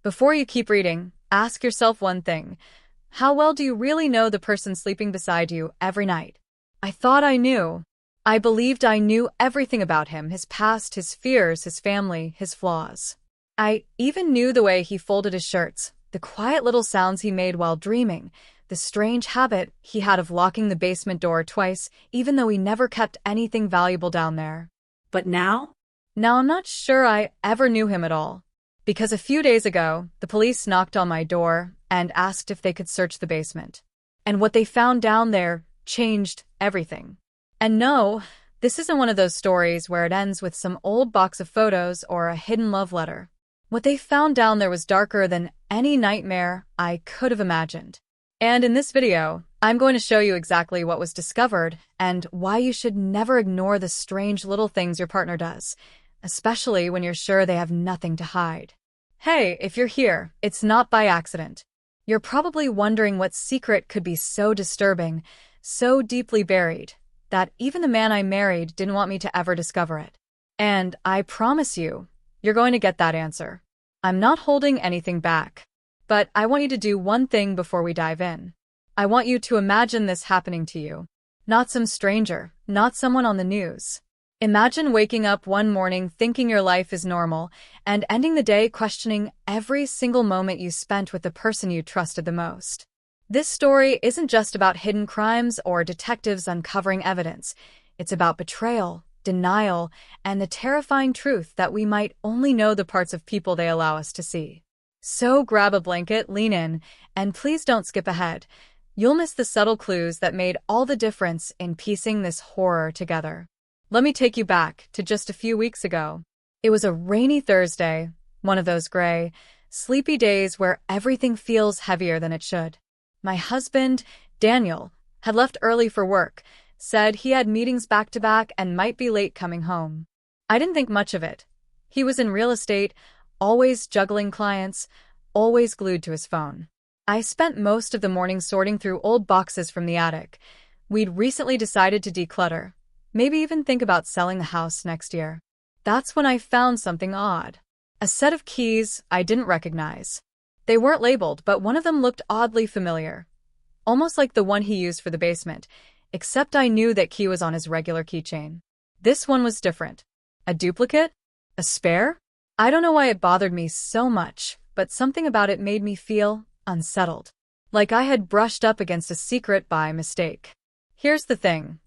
Before you keep reading, ask yourself one thing. How well do you really know the person sleeping beside you every night? I thought I knew. I believed I knew everything about him, his past, his fears, his family, his flaws. I even knew the way he folded his shirts, the quiet little sounds he made while dreaming, the strange habit he had of locking the basement door twice, even though he never kept anything valuable down there. But now? Now I'm not sure I ever knew him at all. Because a few days ago, the police knocked on my door and asked if they could search the basement. And what they found down there changed everything. And no, this isn't one of those stories where it ends with some old box of photos or a hidden love letter. What they found down there was darker than any nightmare I could have imagined. And in this video, I'm going to show you exactly what was discovered and why you should never ignore the strange little things your partner does, especially when you're sure they have nothing to hide. Hey, if you're here, it's not by accident. You're probably wondering what secret could be so disturbing, so deeply buried, that even the man I married didn't want me to ever discover it. And I promise you, you're going to get that answer. I'm not holding anything back. But I want you to do one thing before we dive in. I want you to imagine this happening to you. Not some stranger, not someone on the news. Imagine waking up one morning thinking your life is normal and ending the day questioning every single moment you spent with the person you trusted the most. This story isn't just about hidden crimes or detectives uncovering evidence. It's about betrayal, denial, and the terrifying truth that we might only know the parts of people they allow us to see. So grab a blanket, lean in, and please don't skip ahead. You'll miss the subtle clues that made all the difference in piecing this horror together. Let me take you back to just a few weeks ago. It was a rainy Thursday, one of those gray, sleepy days where everything feels heavier than it should. My husband, Daniel, had left early for work, said he had meetings back to back and might be late coming home. I didn't think much of it. He was in real estate, always juggling clients, always glued to his phone. I spent most of the morning sorting through old boxes from the attic. We'd recently decided to declutter, maybe even think about selling the house next year. That's when I found something odd. A set of keys I didn't recognize. They weren't labeled, but one of them looked oddly familiar. Almost like the one he used for the basement, except I knew that key was on his regular keychain. This one was different. A duplicate? A spare? I don't know why it bothered me so much, but something about it made me feel unsettled. Like I had brushed up against a secret by mistake. Here's the thing.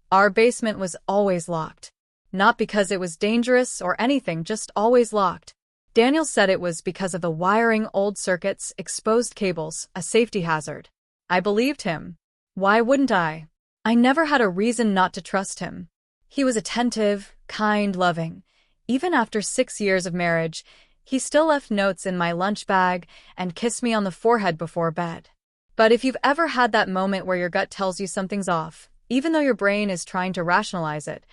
Our basement was always locked. Not because it was dangerous or anything, just always locked. Daniel said it was because of the wiring, old circuits, exposed cables, a safety hazard. I believed him. Why wouldn't I? I never had a reason not to trust him. He was attentive, kind, loving. Even after 6 years of marriage, he still left notes in my lunch bag and kissed me on the forehead before bed. But if you've ever had that moment where your gut tells you something's off, even though your brain is trying to rationalize it,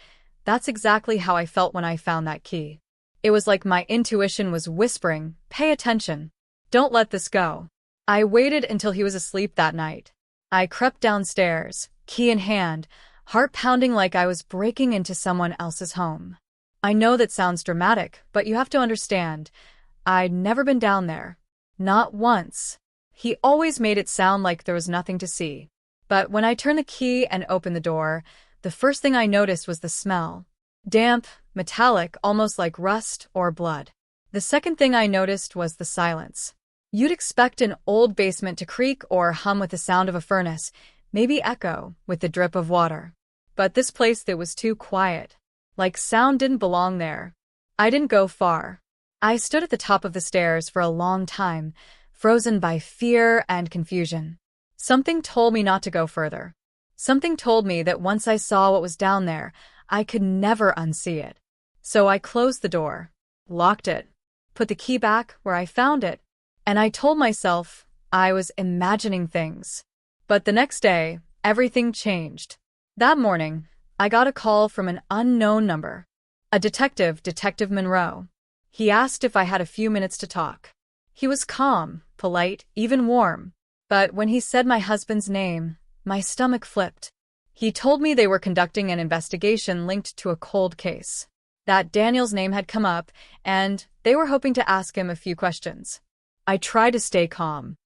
that's exactly how I felt when I found that key. It was like my intuition was whispering, "Pay attention. Don't let this go." I waited until he was asleep that night. I crept downstairs, key in hand, heart pounding like I was breaking into someone else's home. I know that sounds dramatic, but you have to understand, I'd never been down there. Not once. He always made it sound like there was nothing to see. But when I turned the key and opened the door, the first thing I noticed was the smell. Damp, metallic, almost like rust or blood. The second thing I noticed was the silence. You'd expect an old basement to creak or hum with the sound of a furnace, maybe echo with the drip of water. But this place, it was too quiet. Like sound didn't belong there. I didn't go far. I stood at the top of the stairs for a long time, frozen by fear and confusion. Something told me not to go further. Something told me that once I saw what was down there, I could never unsee it. So I closed the door, locked it, put the key back where I found it, and I told myself I was imagining things. But the next day, everything changed. That morning, I got a call from an unknown number. A detective, Detective Monroe. He asked if I had a few minutes to talk. He was calm, polite, even warm. But when he said my husband's name, my stomach flipped. He told me they were conducting an investigation linked to a cold case. That Daniel's name had come up, and they were hoping to ask him a few questions. I tried to stay calm.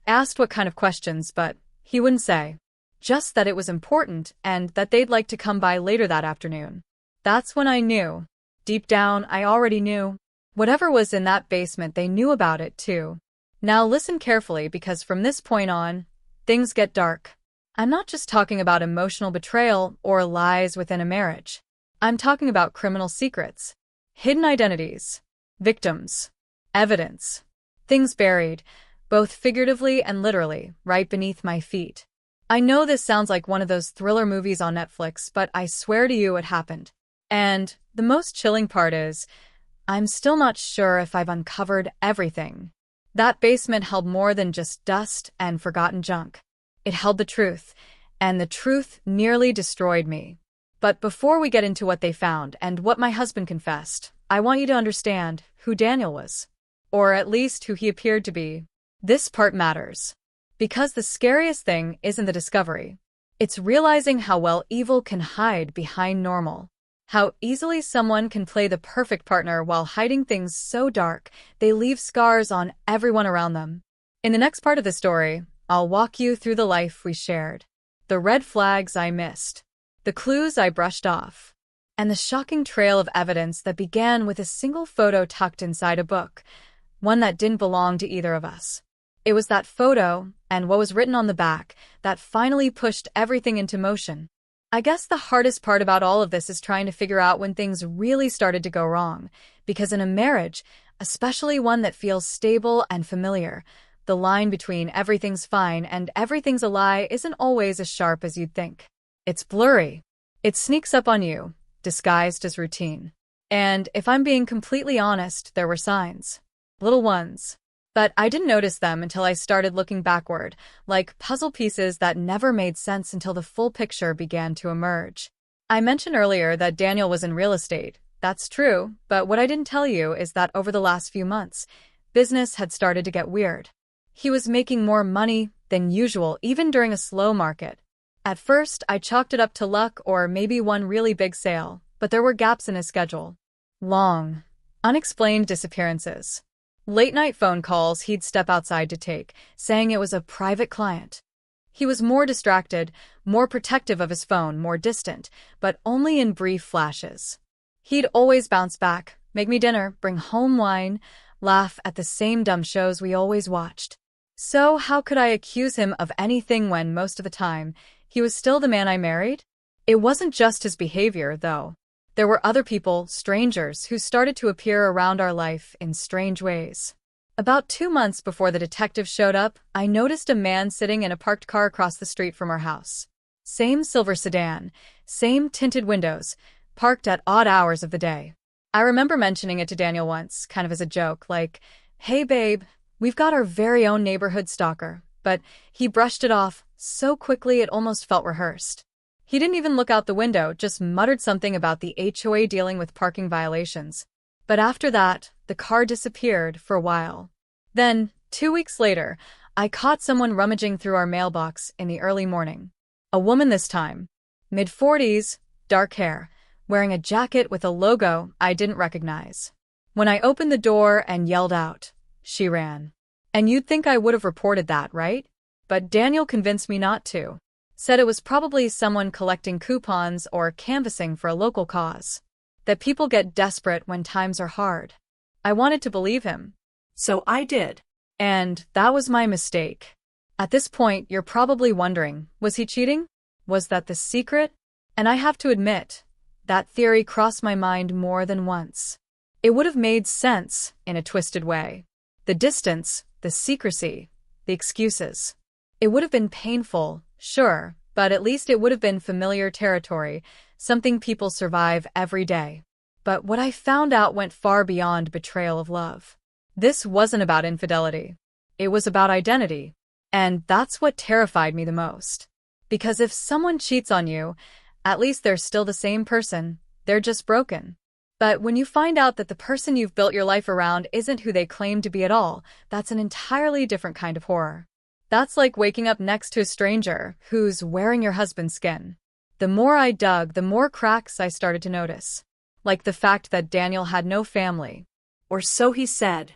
I asked what kind of questions, but he wouldn't say. Just that it was important and that they'd like to come by later that afternoon. That's when I knew. Deep down, I already knew. Whatever was in that basement, they knew about it too. Now listen carefully, because from this point on, things get dark. I'm not just talking about emotional betrayal or lies within a marriage. I'm talking about criminal secrets, hidden identities, victims, evidence, things buried, both figuratively and literally, right beneath my feet. I know this sounds like one of those thriller movies on Netflix, but I swear to you it happened. And the most chilling part is, I'm still not sure if I've uncovered everything. That basement held more than just dust and forgotten junk. It held the truth, and the truth nearly destroyed me. But before we get into what they found and what my husband confessed, I want you to understand who Daniel was. Or at least who he appeared to be. This part matters. Because the scariest thing isn't the discovery. It's realizing how well evil can hide behind normal. How easily someone can play the perfect partner while hiding things so dark they leave scars on everyone around them. In the next part of the story, I'll walk you through the life we shared. The red flags I missed. The clues I brushed off. And the shocking trail of evidence that began with a single photo tucked inside a book. One that didn't belong to either of us. It was that photo, and what was written on the back, that finally pushed everything into motion. I guess the hardest part about all of this is trying to figure out when things really started to go wrong. Because in a marriage, especially one that feels stable and familiar, the line between everything's fine and everything's a lie isn't always as sharp as you'd think. It's blurry. It sneaks up on you, disguised as routine. And if I'm being completely honest, there were signs. Little ones. But I didn't notice them until I started looking backward, like puzzle pieces that never made sense until the full picture began to emerge. I mentioned earlier that Daniel was in real estate. That's true, but what I didn't tell you is that over the last few months, business had started to get weird. He was making more money than usual, even during a slow market. At first, I chalked it up to luck or maybe one really big sale, but there were gaps in his schedule. Long, unexplained disappearances. Late-night phone calls he'd step outside to take, saying it was a private client. He was more distracted, more protective of his phone, more distant, but only in brief flashes. He'd always bounce back, make me dinner, bring home wine, laugh at the same dumb shows we always watched. So how could I accuse him of anything when most of the time, he was still the man I married? It wasn't just his behavior, though. There were other people, strangers, who started to appear around our life in strange ways. About 2 months before the detective showed up, I noticed a man sitting in a parked car across the street from our house. Same silver sedan, same tinted windows, parked at odd hours of the day. I remember mentioning it to Daniel once, kind of as a joke, like, "Hey babe, we've got our very own neighborhood stalker," but he brushed it off so quickly it almost felt rehearsed. He didn't even look out the window, just muttered something about the HOA dealing with parking violations. But after that, the car disappeared for a while. Then, 2 weeks later, I caught someone rummaging through our mailbox in the early morning. A woman this time. Mid-40s, dark hair, wearing a jacket with a logo I didn't recognize. When I opened the door and yelled out, she ran. And you'd think I would have reported that, right? But Daniel convinced me not to. Said it was probably someone collecting coupons or canvassing for a local cause. That people get desperate when times are hard. I wanted to believe him. So I did. And that was my mistake. At this point, you're probably wondering, was he cheating? Was that the secret? And I have to admit, that theory crossed my mind more than once. It would have made sense in a twisted way. The distance, the secrecy, the excuses. It would have been painful. Sure, but at least it would have been familiar territory, something people survive every day. But what I found out went far beyond betrayal of love. This wasn't about infidelity. It was about identity. And that's what terrified me the most. Because if someone cheats on you, at least they're still the same person, they're just broken. But when you find out that the person you've built your life around isn't who they claim to be at all, that's an entirely different kind of horror. That's like waking up next to a stranger who's wearing your husband's skin. The more I dug, the more cracks I started to notice. Like the fact that Daniel had no family. Or so he said.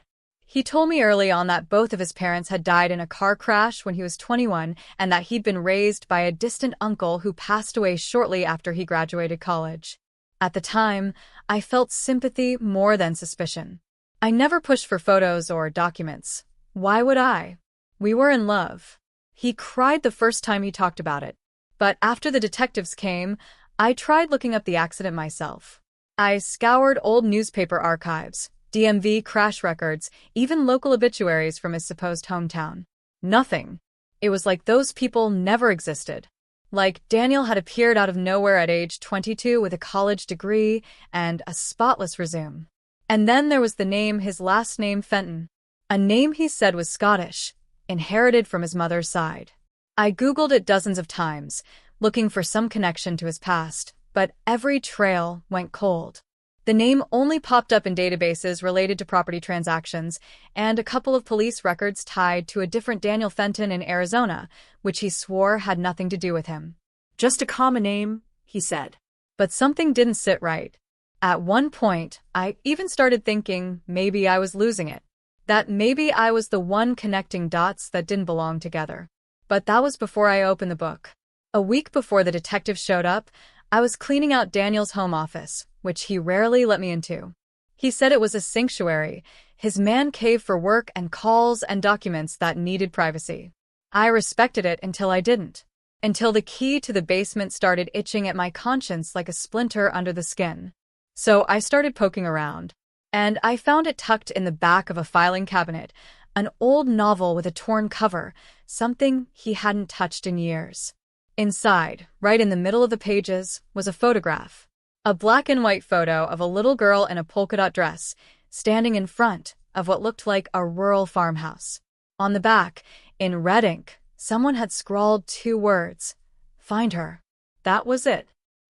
He told me early on that both of his parents had died in a car crash when he was 21 and that he'd been raised by a distant uncle who passed away shortly after he graduated college. At the time, I felt sympathy more than suspicion. I never pushed for photos or documents. Why would I? We were in love. He cried the first time he talked about it. But after the detectives came, I tried looking up the accident myself. I scoured old newspaper archives, DMV crash records, even local obituaries from his supposed hometown. Nothing. It was like those people never existed. Like Daniel had appeared out of nowhere at age 22 with a college degree and a spotless resume. And then there was the name, his last name, Fenton. A name he said was Scottish, inherited from his mother's side. I Googled it dozens of times, looking for some connection to his past, but every trail went cold. The name only popped up in databases related to property transactions and a couple of police records tied to a different Daniel Fenton in Arizona, which he swore had nothing to do with him. Just a common name, he said. But something didn't sit right. At one point, I even started thinking maybe I was losing it. That maybe I was the one connecting dots that didn't belong together. But that was before I opened the book. A week before the detective showed up, I was cleaning out Daniel's home office, which he rarely let me into. He said it was a sanctuary, his man cave for work and calls and documents that needed privacy. I respected it until I didn't. Until the key to the basement started itching at my conscience like a splinter under the skin. So I started poking around, and I found it tucked in the back of a filing cabinet, an old novel with a torn cover, something he hadn't touched in years. Inside, right in the middle of the pages, was a photograph. A black and white photo of a little girl in a polka dot dress, standing in front of what looked like a rural farmhouse. On the back, in red ink, someone had scrawled 2 words. Find her. That was it.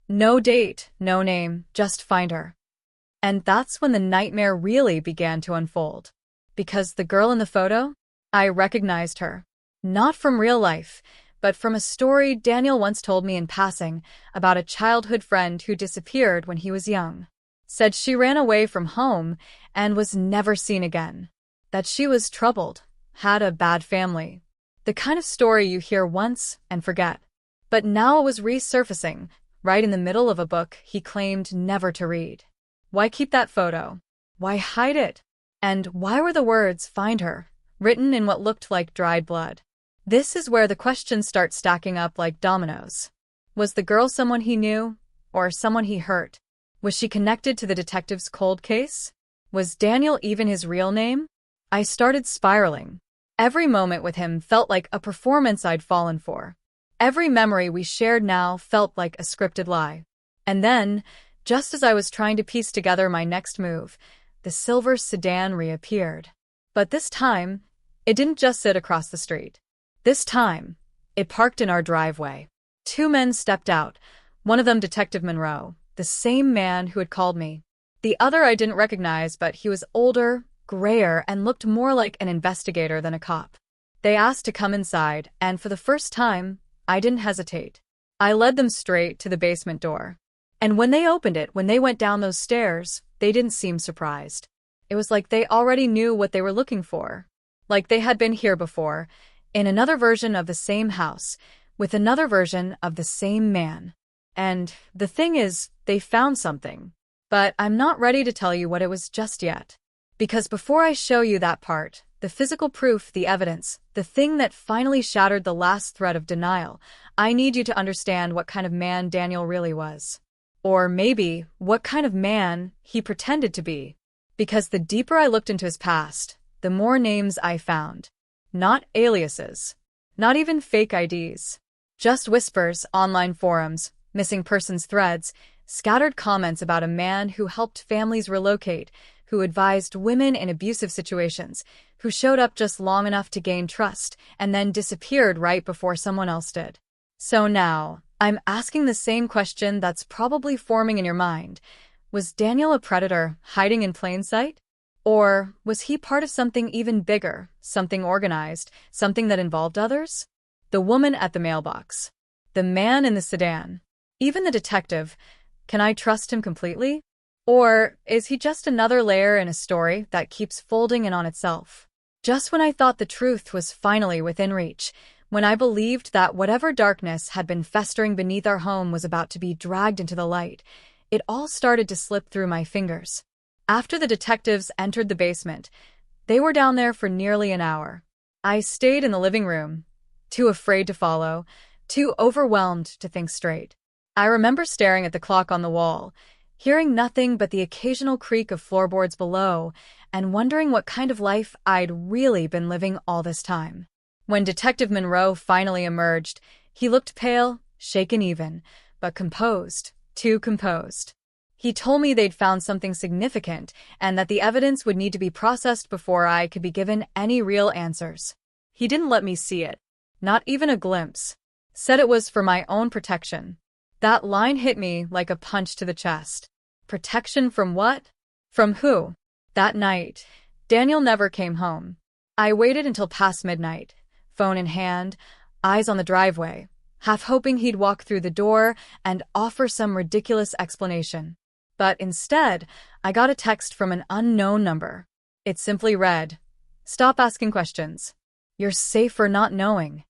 No date, no name, just find her. And that's when the nightmare really began to unfold. Because the girl in the photo? I recognized her. Not from real life, but from a story Daniel once told me in passing about a childhood friend who disappeared when he was young. Said she ran away from home and was never seen again. That she was troubled, had a bad family. The kind of story you hear once and forget. But now it was resurfacing, right in the middle of a book he claimed never to read. Why keep that photo? Why hide it? And why were the words, find her, written in what looked like dried blood? This is where the questions start stacking up like dominoes. Was the girl someone he knew? Or someone he hurt? Was she connected to the detective's cold case? Was Daniel even his real name? I started spiraling. Every moment with him felt like a performance I'd fallen for. Every memory we shared now felt like a scripted lie. And then, just as I was trying to piece together my next move, the silver sedan reappeared. But this time, it didn't just sit across the street. This time, it parked in our driveway. 2 men stepped out, one of them Detective Monroe, the same man who had called me. The other I didn't recognize, but he was older, grayer, and looked more like an investigator than a cop. They asked to come inside, and for the first time, I didn't hesitate. I led them straight to the basement door. And when they opened it, when they went down those stairs, they didn't seem surprised. It was like they already knew what they were looking for. Like they had been here before, in another version of the same house, with another version of the same man. And the thing is, they found something. But I'm not ready to tell you what it was just yet. Because before I show you that part, the physical proof, the evidence, the thing that finally shattered the last thread of denial, I need you to understand what kind of man Daniel really was. Or maybe, what kind of man he pretended to be. Because the deeper I looked into his past, the more names I found. Not aliases. Not even fake IDs. Just whispers, online forums, missing persons threads, scattered comments about a man who helped families relocate, who advised women in abusive situations, who showed up just long enough to gain trust, and then disappeared right before someone else did. So now, I'm asking the same question that's probably forming in your mind. Was Daniel a predator hiding in plain sight? Or was he part of something even bigger, something organized, something that involved others? The woman at the mailbox. The man in the sedan. Even the detective. Can I trust him completely? Or is he just another layer in a story that keeps folding in on itself? Just when I thought the truth was finally within reach, when I believed that whatever darkness had been festering beneath our home was about to be dragged into the light, it all started to slip through my fingers. After the detectives entered the basement, they were down there for nearly an hour. I stayed in the living room, too afraid to follow, too overwhelmed to think straight. I remember staring at the clock on the wall, hearing nothing but the occasional creak of floorboards below, and wondering what kind of life I'd really been living all this time. When Detective Monroe finally emerged, he looked pale, shaken even, but composed, too composed. He told me they'd found something significant and that the evidence would need to be processed before I could be given any real answers. He didn't let me see it, not even a glimpse. Said it was for my own protection. That line hit me like a punch to the chest. Protection from what? From who? That night, Daniel never came home. I waited until past midnight, phone in hand, eyes on the driveway, half hoping he'd walk through the door and offer some ridiculous explanation. But instead, I got a text from an unknown number. It simply read, "Stop asking questions. You're safe for not knowing."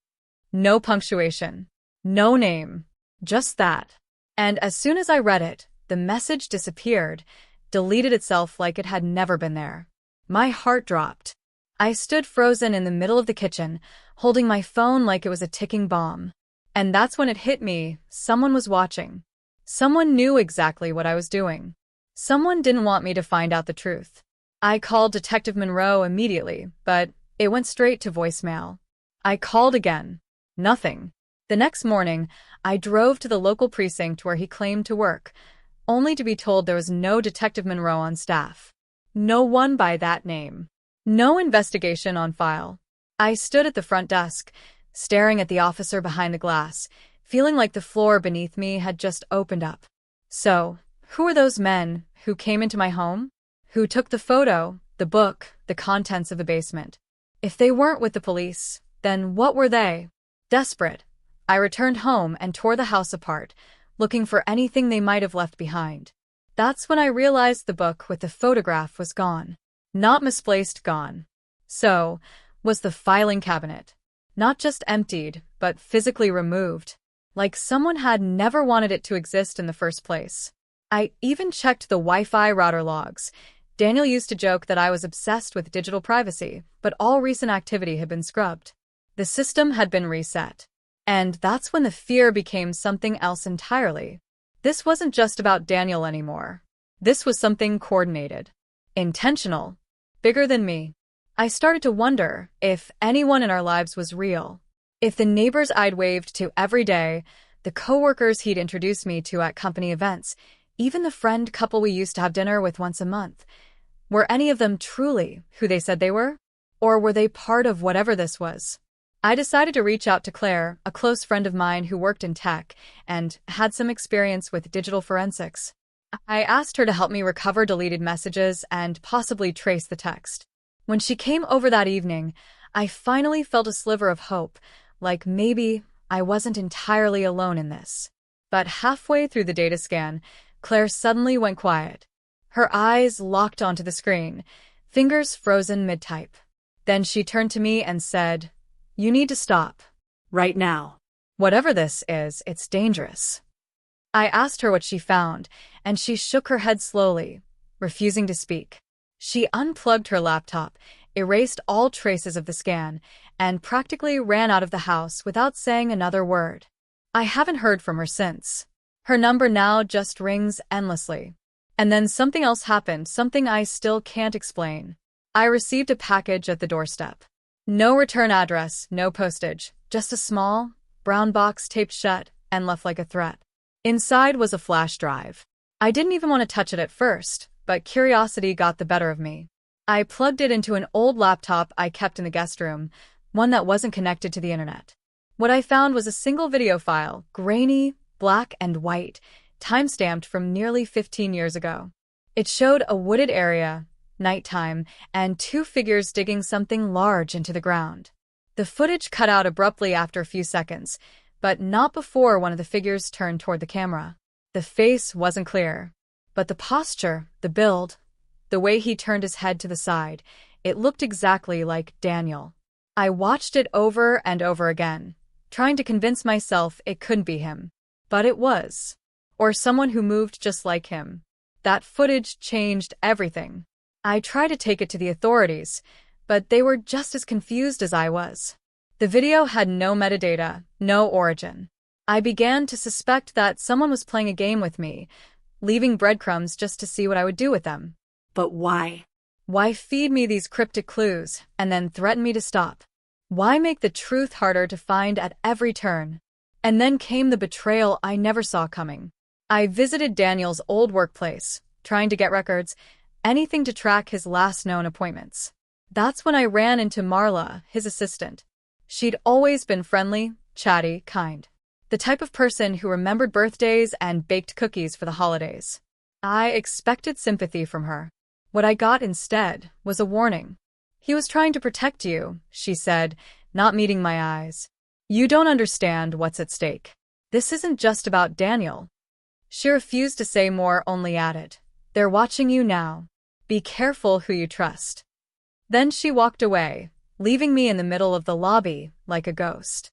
No punctuation. No name. Just that. And as soon as I read it, the message disappeared, deleted itself like it had never been there. My heart dropped. I stood frozen in the middle of the kitchen, holding my phone like it was a ticking bomb. And that's when it hit me, someone was watching. Someone knew exactly what I was doing. Someone didn't want me to find out the truth. I called Detective Monroe immediately, but it went straight to voicemail. I called again. Nothing. The next morning, I drove to the local precinct where he claimed to work, only to be told there was no Detective Monroe on staff. No one by that name. No investigation on file. I stood at the front desk, staring at the officer behind the glass, feeling like the floor beneath me had just opened up. So, who are those men who came into my home? Who took the photo, the book, the contents of the basement? If they weren't with the police, then what were they? Desperate, I returned home and tore the house apart, looking for anything they might have left behind. That's when I realized the book with the photograph was gone. Not misplaced, gone. So, was the filing cabinet. Not just emptied, but physically removed. Like someone had never wanted it to exist in the first place. I even checked the Wi-Fi router logs. Daniel used to joke that I was obsessed with digital privacy, but all recent activity had been scrubbed. The system had been reset. And that's when the fear became something else entirely. This wasn't just about Daniel anymore. This was something coordinated. Intentional. Bigger than me. I started to wonder if anyone in our lives was real. If the neighbors I'd waved to every day, the coworkers he'd introduced me to at company events, even the friend couple we used to have dinner with once a month, were any of them truly who they said they were? Or were they part of whatever this was? I decided to reach out to Claire, a close friend of mine who worked in tech and had some experience with digital forensics. I asked her to help me recover deleted messages and possibly trace the text. When she came over that evening, I finally felt a sliver of hope, like maybe I wasn't entirely alone in this. But halfway through the data scan, Claire suddenly went quiet. Her eyes locked onto the screen, fingers frozen mid-type. Then she turned to me and said, "You need to stop. Right now." Whatever this is, it's dangerous. I asked her what she found, and she shook her head slowly, refusing to speak. She unplugged her laptop, erased all traces of the scan, and practically ran out of the house without saying another word. I haven't heard from her since. Her number now just rings endlessly. And then something else happened, something I still can't explain. I received a package at the doorstep. No return address, no postage, just a small, brown box taped shut and left like a threat. Inside was a flash drive. I didn't even want to touch it at first, but curiosity got the better of me. I plugged it into an old laptop I kept in the guest room, one that wasn't connected to the internet. What I found was a single video file, grainy, black and white, time-stamped from nearly 15 years ago. It showed a wooded area, nighttime, and two figures digging something large into the ground. The footage cut out abruptly after a few seconds, but not before one of the figures turned toward the camera. The face wasn't clear. But the posture, the build, the way he turned his head to the side, it looked exactly like Daniel. I watched it over and over again, trying to convince myself it couldn't be him. But it was. Or someone who moved just like him. That footage changed everything. I tried to take it to the authorities, but they were just as confused as I was. The video had no metadata, no origin. I began to suspect that someone was playing a game with me, leaving breadcrumbs just to see what I would do with them. But why? Why feed me these cryptic clues and then threaten me to stop? Why make the truth harder to find at every turn? And then came the betrayal I never saw coming. I visited Daniel's old workplace, trying to get records, anything to track his last known appointments. That's when I ran into Marla, his assistant. She'd always been friendly, chatty, kind. The type of person who remembered birthdays and baked cookies for the holidays. I expected sympathy from her. What I got instead was a warning. He was trying to protect you, she said, not meeting my eyes. You don't understand what's at stake. This isn't just about Daniel. She refused to say more, only added, they're watching you now. Be careful who you trust. Then she walked away, leaving me in the middle of the lobby like a ghost.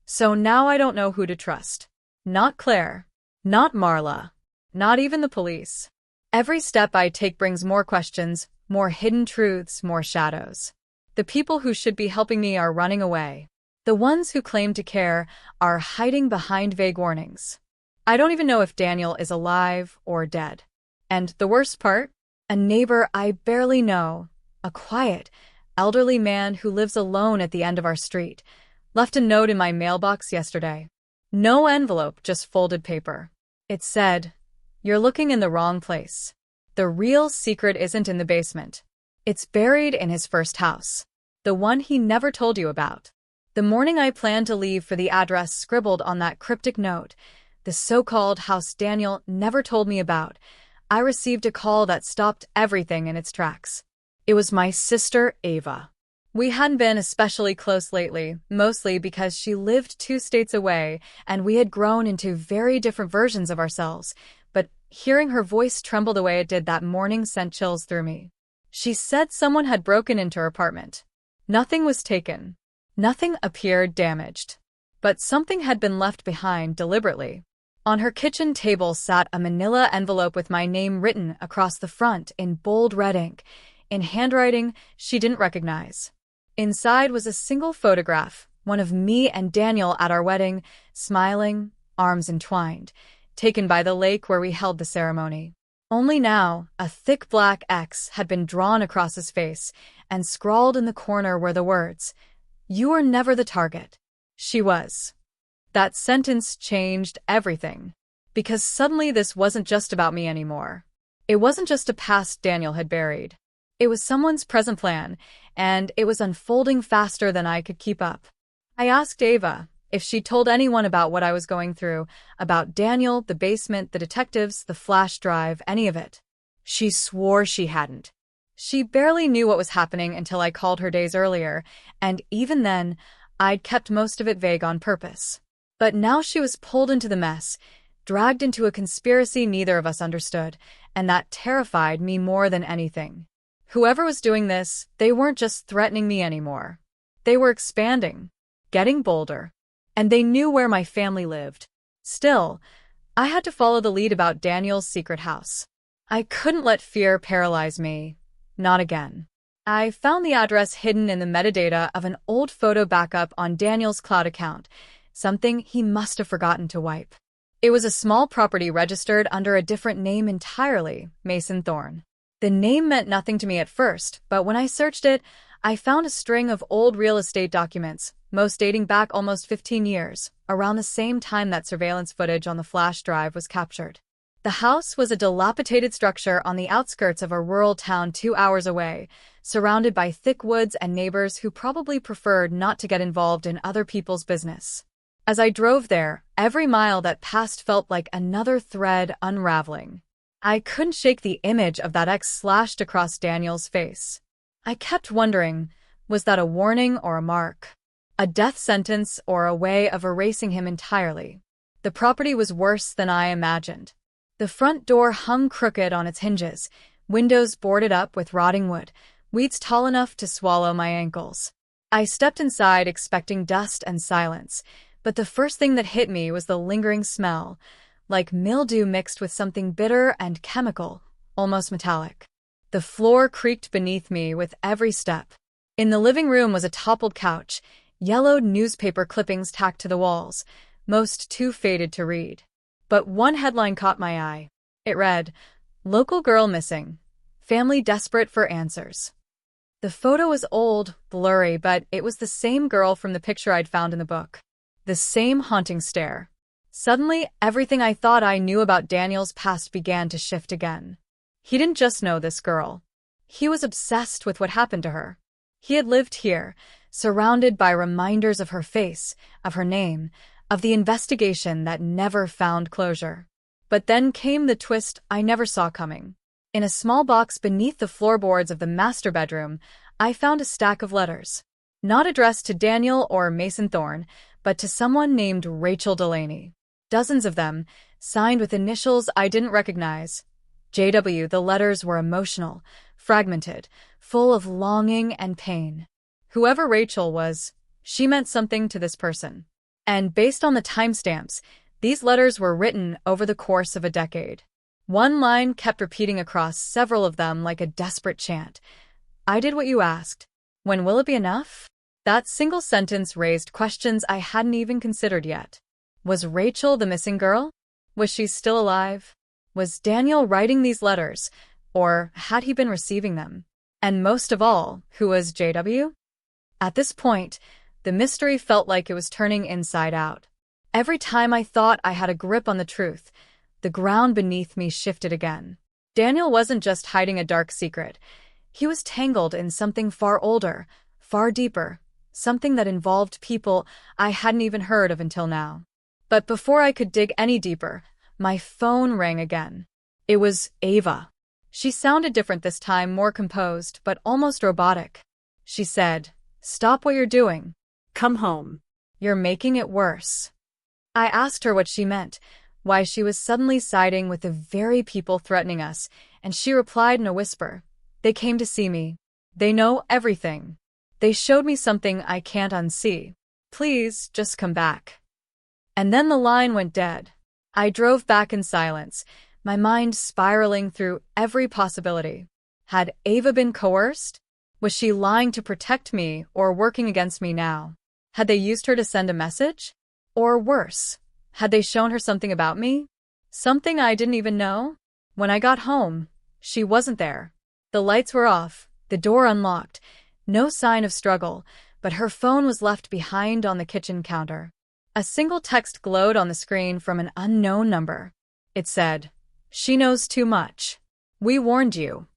So now I don't know who to trust. Not Claire. Not Marla. Not even the police. Every step I take brings more questions, more hidden truths, more shadows. The people who should be helping me are running away. The ones who claim to care are hiding behind vague warnings. I don't even know if Daniel is alive or dead. And the worst part? A neighbor I barely know, a quiet, elderly man who lives alone at the end of our street, left a note in my mailbox yesterday. No envelope, just folded paper. It said, "You're looking in the wrong place. The real secret isn't in the basement. It's buried in his first house. The one he never told you about." The morning I planned to leave for the address scribbled on that cryptic note, the so-called house Daniel never told me about, I received a call that stopped everything in its tracks. It was my sister, Ava. We hadn't been especially close lately, mostly because she lived 2 states away and we had grown into very different versions of ourselves, but hearing her voice tremble the way it did that morning sent chills through me. She said someone had broken into her apartment. Nothing was taken. Nothing appeared damaged. But something had been left behind deliberately. On her kitchen table sat a manila envelope with my name written across the front in bold red ink, in handwriting she didn't recognize. Inside was a single photograph, one of me and Daniel at our wedding, smiling, arms entwined, taken by the lake where we held the ceremony. Only now, a thick black X had been drawn across his face and scrawled in the corner were the words, "You were never the target." She was. That sentence changed everything. Because suddenly this wasn't just about me anymore. It wasn't just a past Daniel had buried. It was someone's present plan, and it was unfolding faster than I could keep up. I asked Ava if she'd told anyone about what I was going through, about Daniel, the basement, the detectives, the flash drive, any of it. She swore she hadn't. She barely knew what was happening until I called her days earlier, and even then, I'd kept most of it vague on purpose. But now she was pulled into the mess, dragged into a conspiracy neither of us understood, and that terrified me more than anything. Whoever was doing this, they weren't just threatening me anymore. They were expanding, getting bolder, and they knew where my family lived. Still, I had to follow the lead about Daniel's secret house. I couldn't let fear paralyze me. Not again. I found the address hidden in the metadata of an old photo backup on Daniel's cloud account, something he must have forgotten to wipe. It was a small property registered under a different name entirely, Mason Thorne. The name meant nothing to me at first, but when I searched it, I found a string of old real estate documents, most dating back almost 15 years, around the same time that surveillance footage on the flash drive was captured. The house was a dilapidated structure on the outskirts of a rural town 2 hours away, surrounded by thick woods and neighbors who probably preferred not to get involved in other people's business. As I drove there, every mile that passed felt like another thread unraveling. I couldn't shake the image of that X slashed across Daniel's face. I kept wondering, was that a warning or a mark? A death sentence or a way of erasing him entirely? The property was worse than I imagined. The front door hung crooked on its hinges, windows boarded up with rotting wood, weeds tall enough to swallow my ankles. I stepped inside expecting dust and silence, but the first thing that hit me was the lingering smell, like mildew mixed with something bitter and chemical, almost metallic. The floor creaked beneath me with every step. In the living room was a toppled couch, yellowed newspaper clippings tacked to the walls, most too faded to read. But one headline caught my eye. It read, "Local girl missing. Family desperate for answers." The photo was old, blurry, but it was the same girl from the picture I'd found in the book. The same haunting stare. Suddenly, everything I thought I knew about Daniel's past began to shift again. He didn't just know this girl. He was obsessed with what happened to her. He had lived here, surrounded by reminders of her face, of her name, of the investigation that never found closure. But then came the twist I never saw coming. In a small box beneath the floorboards of the master bedroom, I found a stack of letters. Not addressed to Daniel or Mason Thorne, but to someone named Rachel Delaney. Dozens of them, signed with initials I didn't recognize. JW, the letters were emotional, fragmented, full of longing and pain. Whoever Rachel was, she meant something to this person. And based on the timestamps, these letters were written over the course of a decade. One line kept repeating across several of them like a desperate chant. "I did what you asked. When will it be enough?" That single sentence raised questions I hadn't even considered yet. Was Rachel the missing girl? Was she still alive? Was Daniel writing these letters, or had he been receiving them? And most of all, who was JW? At this point, the mystery felt like it was turning inside out. Every time I thought I had a grip on the truth, the ground beneath me shifted again. Daniel wasn't just hiding a dark secret. He was tangled in something far older, far deeper, something that involved people I hadn't even heard of until now. But before I could dig any deeper, my phone rang again. It was Ava. She sounded different this time, more composed, but almost robotic. She said, "Stop what you're doing. Come home. You're making it worse." I asked her what she meant, why she was suddenly siding with the very people threatening us, and she replied in a whisper, "They came to see me. They know everything. They showed me something I can't unsee. Please, just come back." And then the line went dead. I drove back in silence, my mind spiraling through every possibility. Had Ava been coerced? Was she lying to protect me or working against me now? Had they used her to send a message? Or worse, had they shown her something about me? Something I didn't even know? When I got home, she wasn't there. The lights were off, the door unlocked, no sign of struggle, but her phone was left behind on the kitchen counter. A single text glowed on the screen from an unknown number. It said, "She knows too much. We warned you."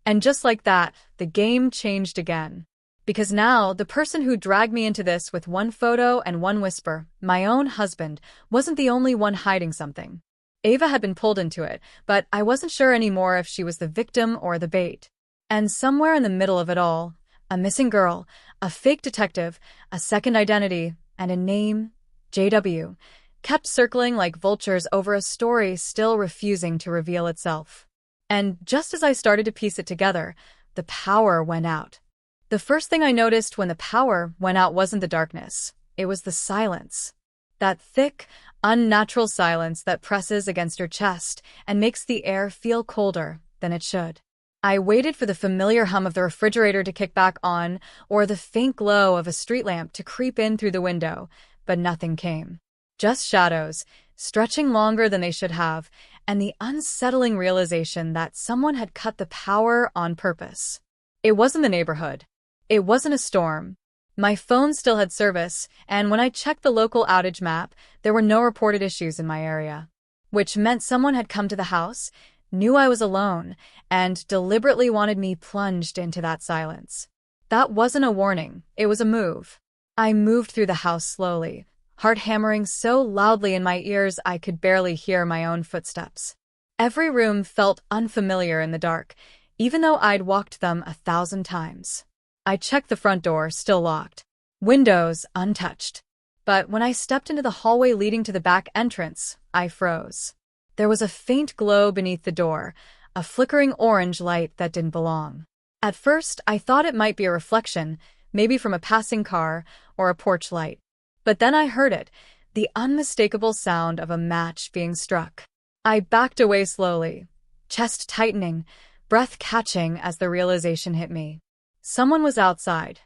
And just like that, the game changed again. Because now, the person who dragged me into this with one photo and one whisper, my own husband, wasn't the only one hiding something. Ava had been pulled into it, but I wasn't sure anymore if she was the victim or the bait. And somewhere in the middle of it all, a missing girl, a fake detective, a second identity, and a name, JW, kept circling like vultures over a story still refusing to reveal itself. And just as I started to piece it together, the power went out. The first thing I noticed when the power went out wasn't the darkness. It was the silence. That thick, unnatural silence that presses against your chest and makes the air feel colder than it should. I waited for the familiar hum of the refrigerator to kick back on or the faint glow of a street lamp to creep in through the window, but nothing came. Just shadows, stretching longer than they should have, and the unsettling realization that someone had cut the power on purpose. It wasn't the neighborhood. It wasn't a storm. My phone still had service, and when I checked the local outage map, there were no reported issues in my area. Which meant someone had come to the house, knew I was alone, and deliberately wanted me plunged into that silence. That wasn't a warning, it was a move. I moved through the house slowly, heart hammering so loudly in my ears I could barely hear my own footsteps. Every room felt unfamiliar in the dark, even though I'd walked them 1,000 times. I checked the front door, still locked. Windows, untouched. But when I stepped into the hallway leading to the back entrance, I froze. There was a faint glow beneath the door, a flickering orange light that didn't belong. At first, I thought it might be a reflection, maybe from a passing car or a porch light. But then I heard it, the unmistakable sound of a match being struck. I backed away slowly, chest tightening, breath catching as the realization hit me. Someone was outside,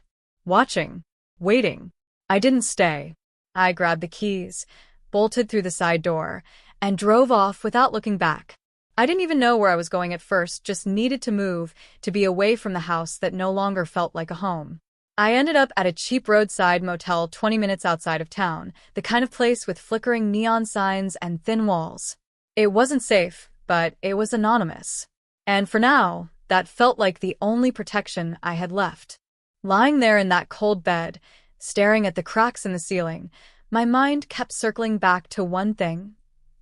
watching, waiting. I didn't stay. I grabbed the keys, bolted through the side door, and drove off without looking back. I didn't even know where I was going at first, just needed to move, to be away from the house that no longer felt like a home. I ended up at a cheap roadside motel 20 minutes outside of town, the kind of place with flickering neon signs and thin walls. It wasn't safe, but it was anonymous. And for now, that felt like the only protection I had left. Lying there in that cold bed, staring at the cracks in the ceiling, my mind kept circling back to one thing: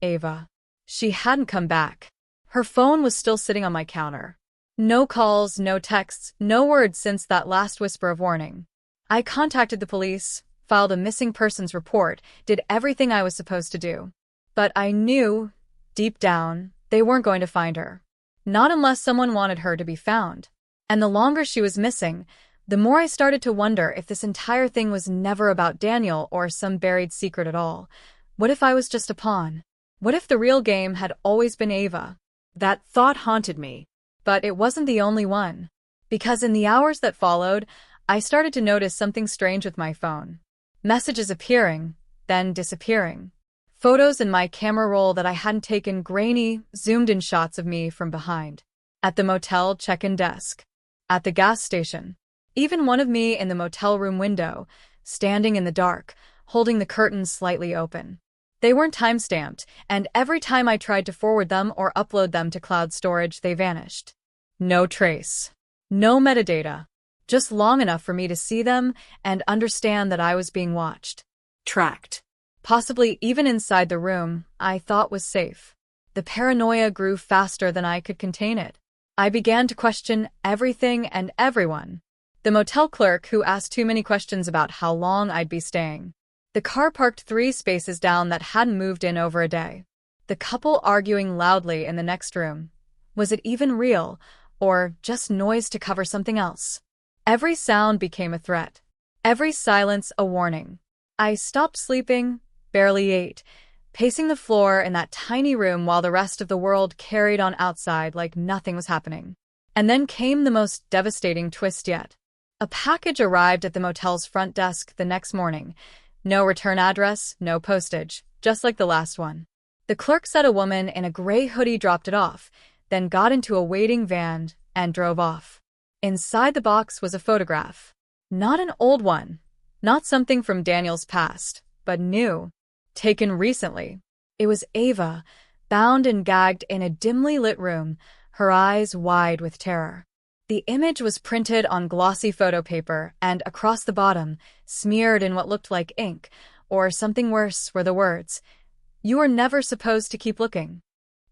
Ava. She hadn't come back. Her phone was still sitting on my counter. No calls, no texts, no words since that last whisper of warning. I contacted the police, filed a missing persons report, did everything I was supposed to do. But I knew, deep down, they weren't going to find her. Not unless someone wanted her to be found. And the longer she was missing, the more I started to wonder if this entire thing was never about Daniel or some buried secret at all. What if I was just a pawn? What if the real game had always been Ava? That thought haunted me. But it wasn't the only one. Because in the hours that followed, I started to notice something strange with my phone. Messages appearing, then disappearing. Photos in my camera roll that I hadn't taken, grainy, zoomed-in shots of me from behind. At the motel check-in desk. At the gas station. Even one of me in the motel room window, standing in the dark, holding the curtains slightly open. They weren't time-stamped, and every time I tried to forward them or upload them to cloud storage, they vanished. No trace. No metadata. Just long enough for me to see them and understand that I was being watched. Tracked. Possibly even inside the room I thought was safe. The paranoia grew faster than I could contain it. I began to question everything and everyone. The motel clerk who asked too many questions about how long I'd be staying. The car parked 3 spaces down that hadn't moved in over a day. The couple arguing loudly in the next room. Was it even real, or just noise to cover something else? Every sound became a threat. Every silence a warning. I stopped sleeping, barely ate, pacing the floor in that tiny room while the rest of the world carried on outside like nothing was happening. And then came the most devastating twist yet. A package arrived at the motel's front desk the next morning. No return address, no postage, just like the last one. The clerk said a woman in a gray hoodie dropped it off, then got into a waiting van and drove off. Inside the box was a photograph. Not an old one. Not something from Daniel's past, but new. Taken recently. It was Ava, bound and gagged in a dimly lit room, her eyes wide with terror. The image was printed on glossy photo paper, and across the bottom, smeared in what looked like ink, or something worse, were the words, "You are never supposed to keep looking."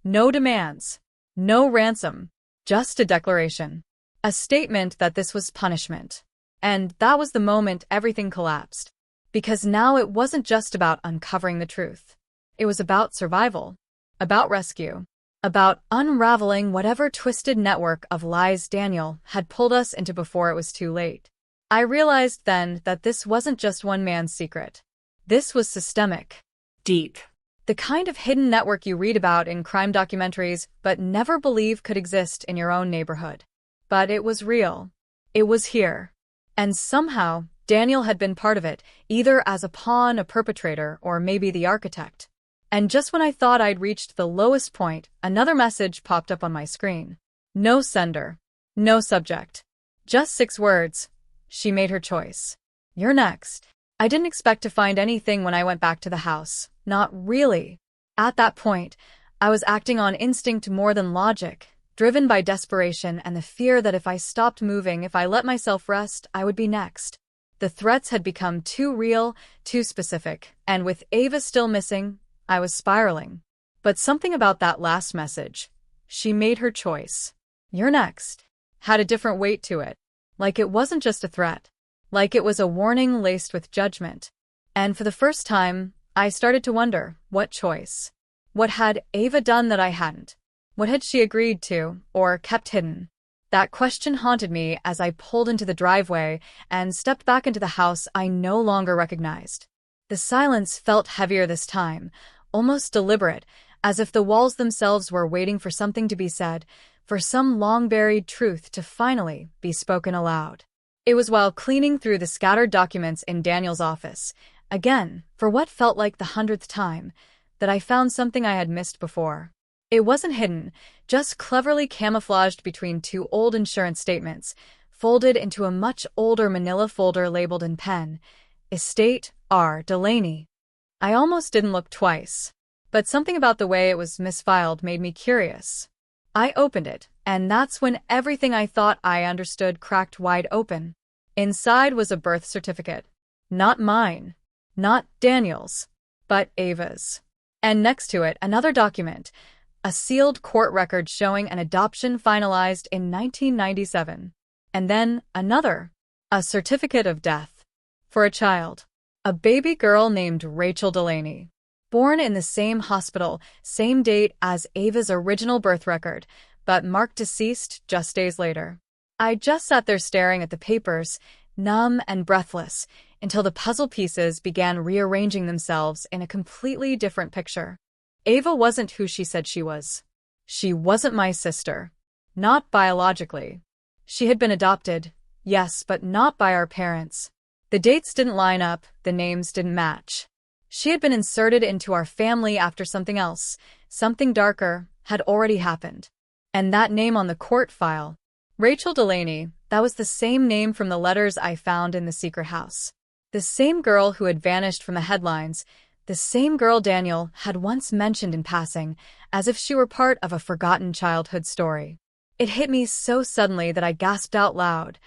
No demands. No ransom. Just a declaration. A statement that this was punishment. And that was the moment everything collapsed. Because now it wasn't just about uncovering the truth. It was about survival. About rescue. About unraveling whatever twisted network of lies Daniel had pulled us into before it was too late. I realized then that this wasn't just one man's secret. This was systemic. Deep. The kind of hidden network you read about in crime documentaries but never believe could exist in your own neighborhood. But it was real. It was here. And somehow, Daniel had been part of it, either as a pawn, a perpetrator, or maybe the architect. And just when I thought I'd reached the lowest point, another message popped up on my screen. No sender. No subject. Just 6 words. She made her choice. You're next. I didn't expect to find anything when I went back to the house. Not really. At that point, I was acting on instinct more than logic, driven by desperation and the fear that if I stopped moving, if I let myself rest, I would be next. The threats had become too real, too specific, and with Ava still missing, I was spiraling. But something about that last message, she made her choice. You're next, had a different weight to it. Like it wasn't just a threat. Like it was a warning laced with judgment. And for the first time, I started to wonder, what choice? What had Ava done that I hadn't? What had she agreed to, or kept hidden? That question haunted me as I pulled into the driveway and stepped back into the house I no longer recognized. The silence felt heavier this time, almost deliberate, as if the walls themselves were waiting for something to be said, for some long-buried truth to finally be spoken aloud. It was while cleaning through the scattered documents in Daniel's office, again, for what felt like the 100th time, that I found something I had missed before. It wasn't hidden, just cleverly camouflaged between two old insurance statements, folded into a much older manila folder labeled in pen, Estate R. Delaney. I almost didn't look twice, but something about the way it was misfiled made me curious. I opened it, and that's when everything I thought I understood cracked wide open. Inside was a birth certificate. Not mine, not Daniel's, but Ava's. And next to it, another document, a sealed court record showing an adoption finalized in 1997. And then another, a certificate of death. For a child. A baby girl named Rachel Delaney. Born in the same hospital, same date as Ava's original birth record, but marked deceased just days later. I just sat there staring at the papers, numb and breathless, until the puzzle pieces began rearranging themselves in a completely different picture. Ava wasn't who she said she was. She wasn't my sister. Not biologically. She had been adopted, yes, but not by our parents. The dates didn't line up, the names didn't match. She had been inserted into our family after something else, something darker, had already happened. And that name on the court file, Rachel Delaney, that was the same name from the letters I found in the secret house. The same girl who had vanished from the headlines, the same girl Daniel had once mentioned in passing, as if she were part of a forgotten childhood story. It hit me so suddenly that I gasped out loud.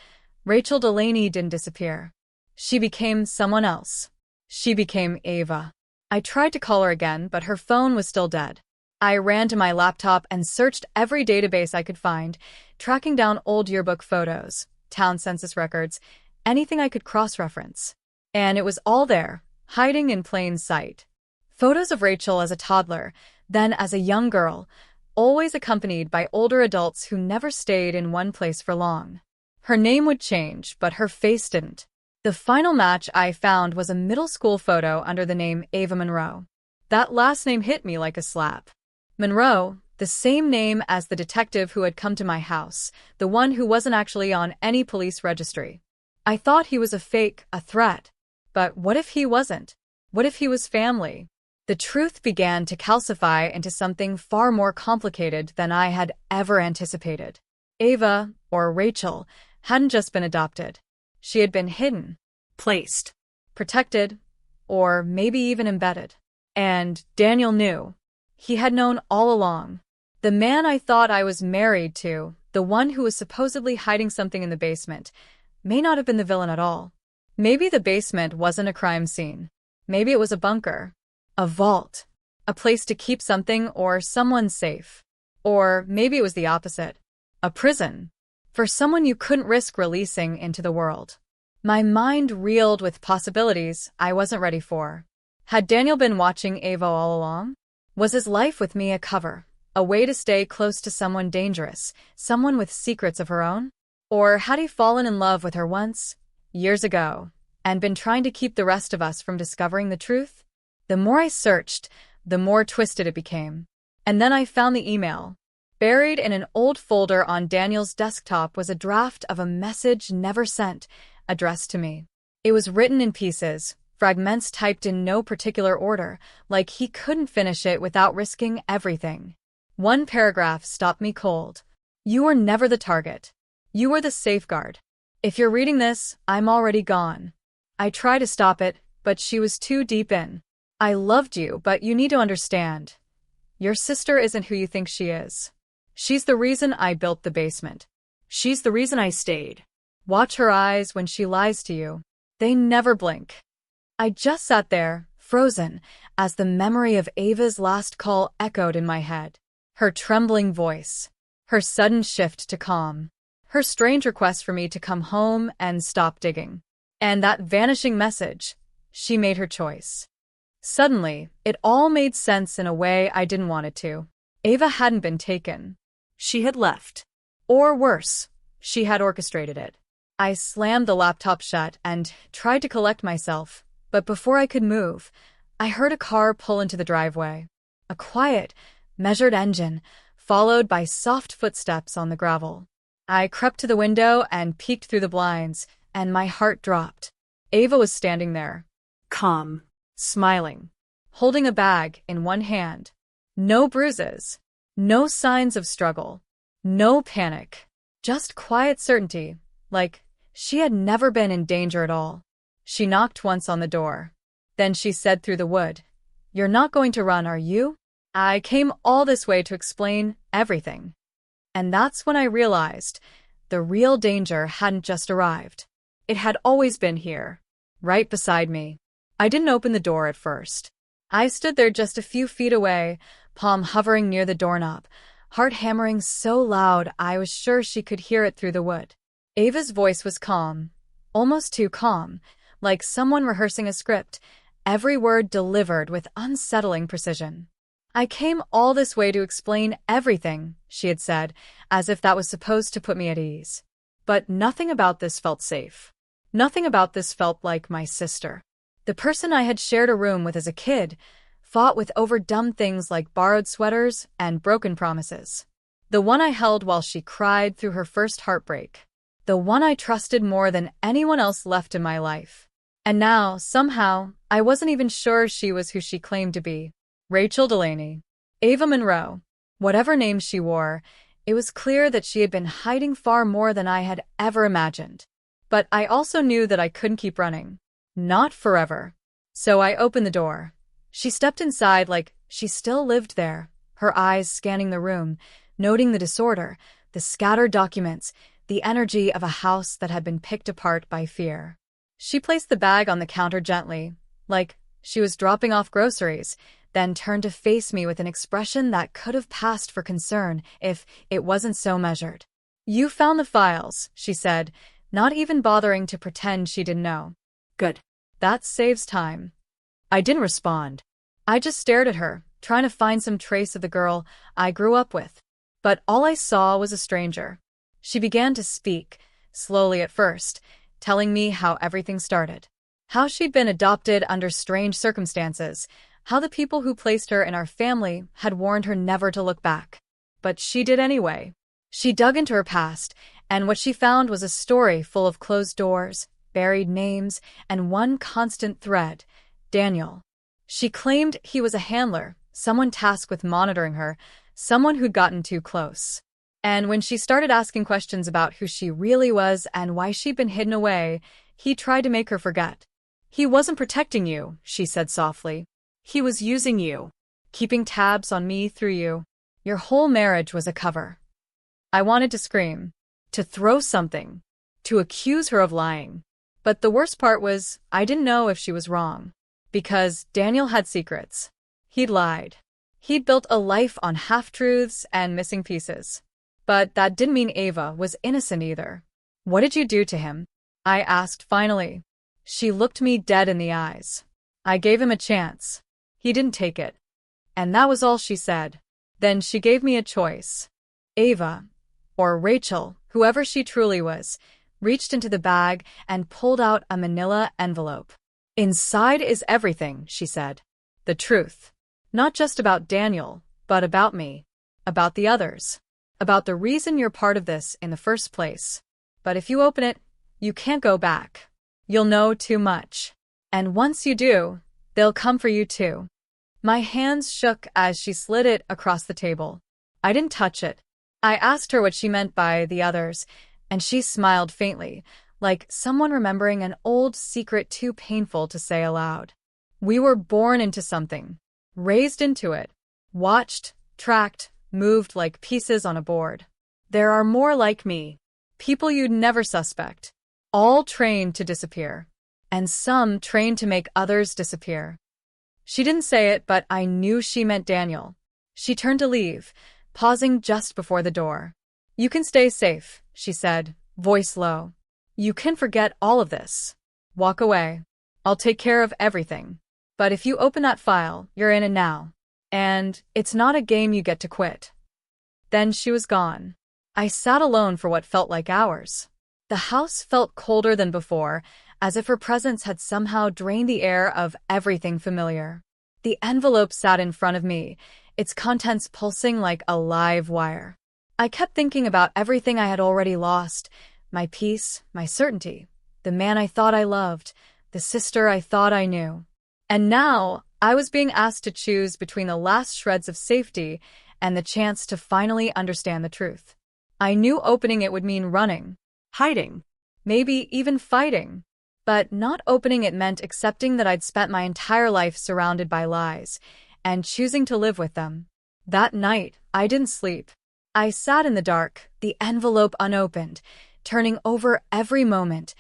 Rachel Delaney didn't disappear. She became someone else. She became Ava. I tried to call her again, but her phone was still dead. I ran to my laptop and searched every database I could find, tracking down old yearbook photos, town census records, anything I could cross-reference. And it was all there, hiding in plain sight. Photos of Rachel as a toddler, then as a young girl, always accompanied by older adults who never stayed in one place for long. Her name would change, but her face didn't. The final match I found was a middle school photo under the name Ava Monroe. That last name hit me like a slap. Monroe, the same name as the detective who had come to my house, the one who wasn't actually on any police registry. I thought he was a fake, a threat. But what if he wasn't? What if he was family? The truth began to calcify into something far more complicated than I had ever anticipated. Ava, or Rachel, hadn't just been adopted. She had been hidden, Placed. protected, or maybe even embedded. And Daniel knew. He had known all along. The man I thought I was married to, the one who was supposedly hiding something in the basement, may not have been the villain at all. Maybe the basement wasn't a crime scene. Maybe it was a bunker, a vault, a place to keep something or someone safe. Or maybe it was the opposite, a prison, for someone you couldn't risk releasing into the world. My mind reeled with possibilities I wasn't ready for. Had Daniel been watching Ava all along? Was his life with me a cover, a way to stay close to someone dangerous, someone with secrets of her own? Or had he fallen in love with her once, years ago, and been trying to keep the rest of us from discovering the truth? The more I searched, the more twisted it became. And then I found the email. Buried in an old folder on Daniel's desktop was a draft of a message never sent, addressed to me. It was written in pieces, fragments typed in no particular order, like he couldn't finish it without risking everything. One paragraph stopped me cold. You were never the target. You were the safeguard. If you're reading this, I'm already gone. I tried to stop it, but she was too deep in. I loved you, but you need to understand. Your sister isn't who you think she is. She's the reason I built the basement. She's the reason I stayed. Watch her eyes when she lies to you. They never blink. I just sat there, frozen, as the memory of Ava's last call echoed in my head. Her trembling voice. Her sudden shift to calm. Her strange request for me to come home and stop digging. And that vanishing message. She made her choice. Suddenly, it all made sense in a way I didn't want it to. Ava hadn't been taken. She had left. Or worse, she had orchestrated it. I slammed the laptop shut and tried to collect myself, but before I could move, I heard a car pull into the driveway. A quiet, measured engine, followed by soft footsteps on the gravel. I crept to the window and peeked through the blinds, and my heart dropped. Ava was standing there, Calm. smiling, holding a bag in one hand. No bruises, no signs of struggle, no panic, just quiet certainty, like she had never been in danger at all. She knocked once on the door. Then she said through the wood, "You're not going to run, are you?" I came all this way to explain everything. And that's when I realized the real danger hadn't just arrived. It had always been here, right beside me. I didn't open the door at first. I stood there just a few feet away, palm hovering near the doorknob, heart hammering so loud I was sure she could hear it through the wood. Ava's voice was calm, almost too calm, like someone rehearsing a script, every word delivered with unsettling precision. "I came all this way to explain everything," she had said, as if that was supposed to put me at ease. But nothing about this felt safe. Nothing about this felt like my sister. The person I had shared a room with as a kid fought with overdone things like borrowed sweaters and broken promises. The one I held while she cried through her first heartbreak. The one I trusted more than anyone else left in my life. And now, somehow, I wasn't even sure she was who she claimed to be. Rachel Delaney. Ava Monroe. Whatever name she wore, it was clear that she had been hiding far more than I had ever imagined. But I also knew that I couldn't keep running. Not forever. So I opened the door. She stepped inside like she still lived there, her eyes scanning the room, noting the disorder, the scattered documents, the energy of a house that had been picked apart by fear. She placed the bag on the counter gently, like she was dropping off groceries, then turned to face me with an expression that could have passed for concern if it wasn't so measured. "You found the files," she said, not even bothering to pretend she didn't know. Good. "That saves time." I didn't respond. I just stared at her, trying to find some trace of the girl I grew up with. But all I saw was a stranger. She began to speak, slowly at first, telling me how everything started. How she'd been adopted under strange circumstances, how the people who placed her in our family had warned her never to look back. But she did anyway. She dug into her past, and what she found was a story full of closed doors, buried names, and one constant thread: Daniel. She claimed he was a handler, someone tasked with monitoring her, someone who'd gotten too close. And when she started asking questions about who she really was and why she'd been hidden away, he tried to make her forget. "He wasn't protecting you," she said softly. "He was using you, keeping tabs on me through you. Your whole marriage was a cover." I wanted to scream, to throw something, to accuse her of lying. But the worst part was I didn't know if she was wrong. Because Daniel had secrets. He'd lied. He'd built a life on half-truths and missing pieces. But that didn't mean Ava was innocent either. "What did you do to him?" I asked finally. She looked me dead in the eyes. "I gave him a chance. He didn't take it." And that was all she said. Then she gave me a choice. Ava, or Rachel, whoever she truly was, reached into the bag and pulled out a manila envelope. "Inside is everything," she said. "The truth. Not just about Daniel, but about me. About the others. About the reason you're part of this in the first place. But if you open it, you can't go back. You'll know too much. And once you do, they'll come for you too." My hands shook as she slid it across the table. I didn't touch it. I asked her what she meant by the others, and she smiled faintly, like someone remembering an old secret too painful to say aloud. "We were born into something, raised into it, watched, tracked, moved like pieces on a board. There are more like me, people you'd never suspect, all trained to disappear, and some trained to make others disappear." She didn't say it, but I knew she meant Daniel. She turned to leave, pausing just before the door. "You can stay safe," she said, voice low. "You can forget all of this. Walk away. I'll take care of everything. But if you open that file, you're in it now. And it's not a game you get to quit. Then she was gone. I sat alone for what felt like hours. The house felt colder than before, as if her presence had somehow drained the air of everything familiar. The envelope sat in front of me, its contents pulsing like a live wire. I kept thinking about everything I had already lost, my peace, my certainty, the man I thought I loved, the sister I thought I knew. And now, I was being asked to choose between the last shreds of safety and the chance to finally understand the truth. I knew opening it would mean running, Hiding. maybe even fighting. But not opening it meant accepting that I'd spent my entire life surrounded by lies, and choosing to live with them. That night, I didn't sleep. I sat in the dark, the envelope unopened, turning over every moment,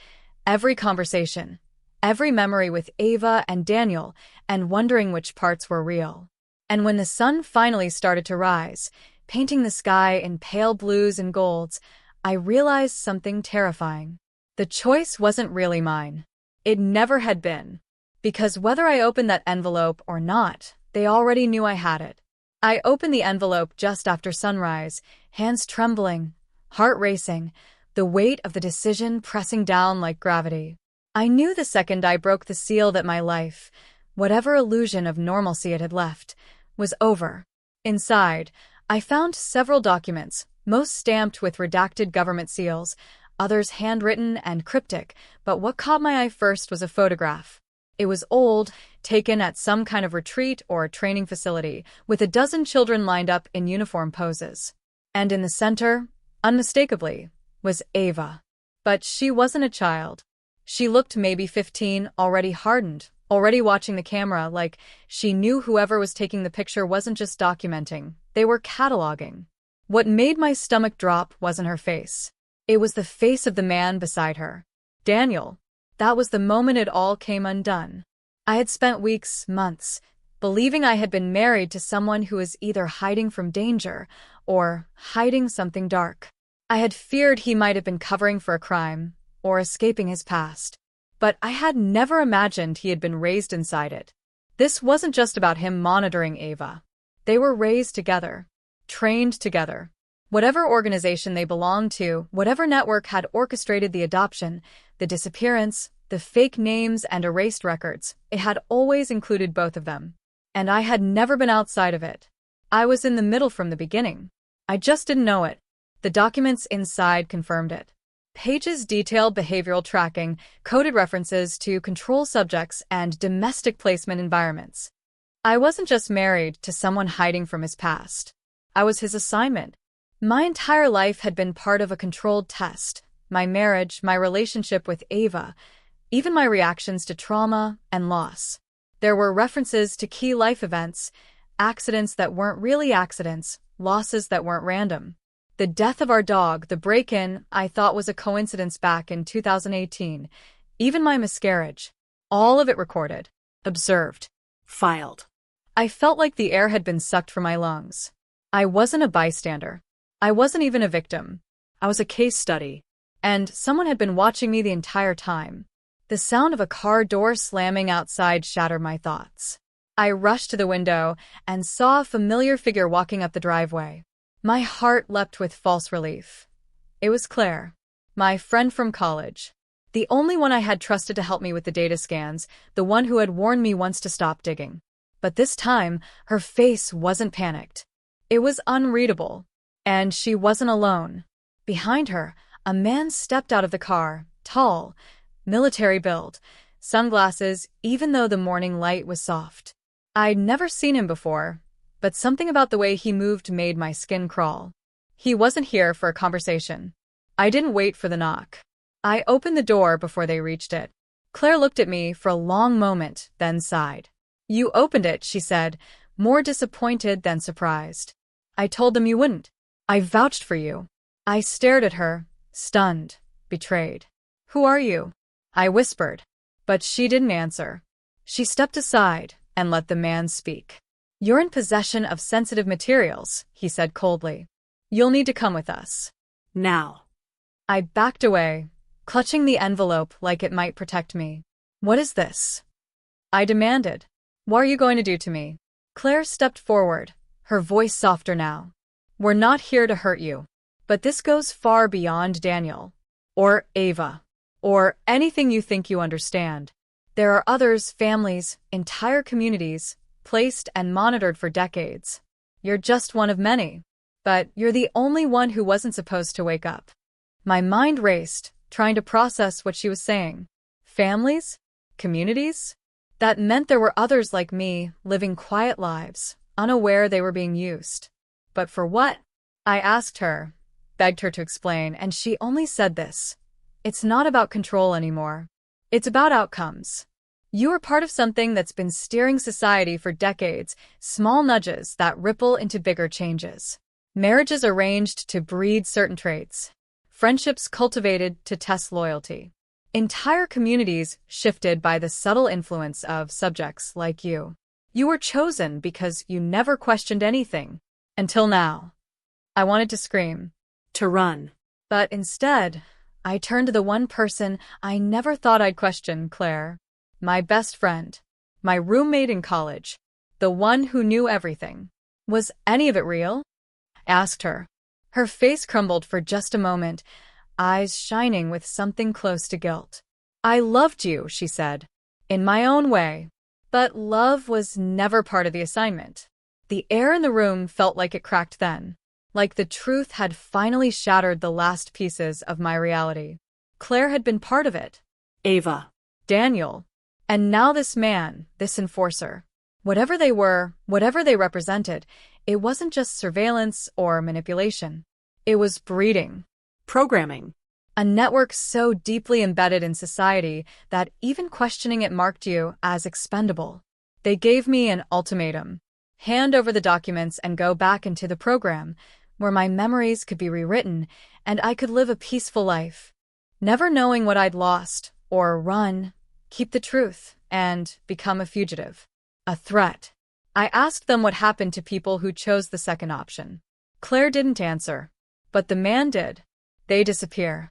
every conversation, every memory with Ava and Daniel, and wondering which parts were real. And when the sun finally started to rise, painting the sky in pale blues and golds, I realized something terrifying. The choice wasn't really mine. It never had been. Because whether I opened that envelope or not, they already knew I had it. I opened the envelope just after sunrise, hands trembling, heart racing, the weight of the decision pressing down like gravity. I knew the second I broke the seal that my life, whatever illusion of normalcy it had left, was over. Inside, I found several documents, most stamped with redacted government seals, others handwritten and cryptic, but what caught my eye first was a photograph. It was old, taken at some kind of retreat or training facility, with a dozen children lined up in uniform poses. And in the center, unmistakably, was Ava. But she wasn't a child. She looked maybe 15, already hardened, already watching the camera like she knew whoever was taking the picture wasn't just documenting, they were cataloging. What made my stomach drop wasn't her face. It was the face of the man beside her. Daniel. That was the moment it all came undone. I had spent weeks, months, believing I had been married to someone who was either hiding from danger or hiding something dark. I had feared he might have been covering for a crime or escaping his past. But I had never imagined he had been raised inside it. This wasn't just about him monitoring Ava. They were raised together, trained together. Whatever organization they belonged to, whatever network had orchestrated the adoption, the disappearance, the fake names and erased records, it had always included both of them. And I had never been outside of it. I was in the middle from the beginning. I just didn't know it. The documents inside confirmed it. Pages detailed behavioral tracking, coded references to control subjects and domestic placement environments. I wasn't just married to someone hiding from his past. I was his assignment. My entire life had been part of a controlled test. My marriage, my relationship with Ava, even my reactions to trauma and loss. There were references to key life events, accidents that weren't really accidents, losses that weren't random. The death of our dog, the break-in, I thought was a coincidence back in 2018. Even my miscarriage. All of it recorded, observed, Filed. I felt like the air had been sucked from my lungs. I wasn't a bystander. I wasn't even a victim. I was a case study. And someone had been watching me the entire time. The sound of a car door slamming outside shattered my thoughts. I rushed to the window and saw a familiar figure walking up the driveway. My heart leapt with false relief. It was Claire, my friend from college. The only one I had trusted to help me with the data scans, the one who had warned me once to stop digging. But this time, her face wasn't panicked. It was unreadable. And she wasn't alone. Behind her, a man stepped out of the car, tall, military build, sunglasses, even though the morning light was soft. I'd never seen him before, but something about the way he moved made my skin crawl. He wasn't here for a conversation. I didn't wait for the knock. I opened the door before they reached it. Claire looked at me for a long moment, then sighed. "You opened it," she said, more disappointed than surprised. "I told them you wouldn't. I vouched for you." I stared at her, stunned, betrayed. "Who are you?" I whispered. But she didn't answer. She stepped aside and let the man speak. "You're in possession of sensitive materials," he said coldly. "You'll need to come with us." Now. I backed away, clutching the envelope like it might protect me. "What is this?" I demanded. What are you going to do to me? Claire stepped forward, her voice softer now. We're not here to hurt you. But this goes far beyond Daniel. Or Ava. Or anything you think you understand. There are others, families, entire communities, placed and monitored for decades. You're just one of many. But you're the only one who wasn't supposed to wake up. My mind raced, trying to process what she was saying. Families? Communities? That meant there were others like me, living quiet lives, unaware they were being used. But for what? I asked her, begged her to explain, and she only said this. It's not about control anymore. It's about outcomes. You are part of something that's been steering society for decades, small nudges that ripple into bigger changes. Marriages arranged to breed certain traits. Friendships cultivated to test loyalty. Entire communities shifted by the subtle influence of subjects like you. You were chosen because you never questioned anything. Until now. I wanted to scream. To run. But instead, I turned to the one person I never thought I'd question, Claire. My best friend. My roommate in college. The one who knew everything. Was any of it real? I asked her. Her face crumbled for just a moment, eyes shining with something close to guilt. I loved you, she said. In my own way. But love was never part of the assignment. The air in the room felt like it cracked then. Like the truth had finally shattered the last pieces of my reality. Claire had been part of it. Ava. Daniel. And now this man, this enforcer. Whatever they were, whatever they represented, it wasn't just surveillance or manipulation. It was breeding. Programming. A network so deeply embedded in society that even questioning it marked you as expendable. They gave me an ultimatum. Hand over the documents and go back into the program, where my memories could be rewritten and I could live a peaceful life. Never knowing what I'd lost, or run, keep the truth, and become a fugitive. A threat. I asked them what happened to people who chose the second option. Claire didn't answer. But the man did. They disappear.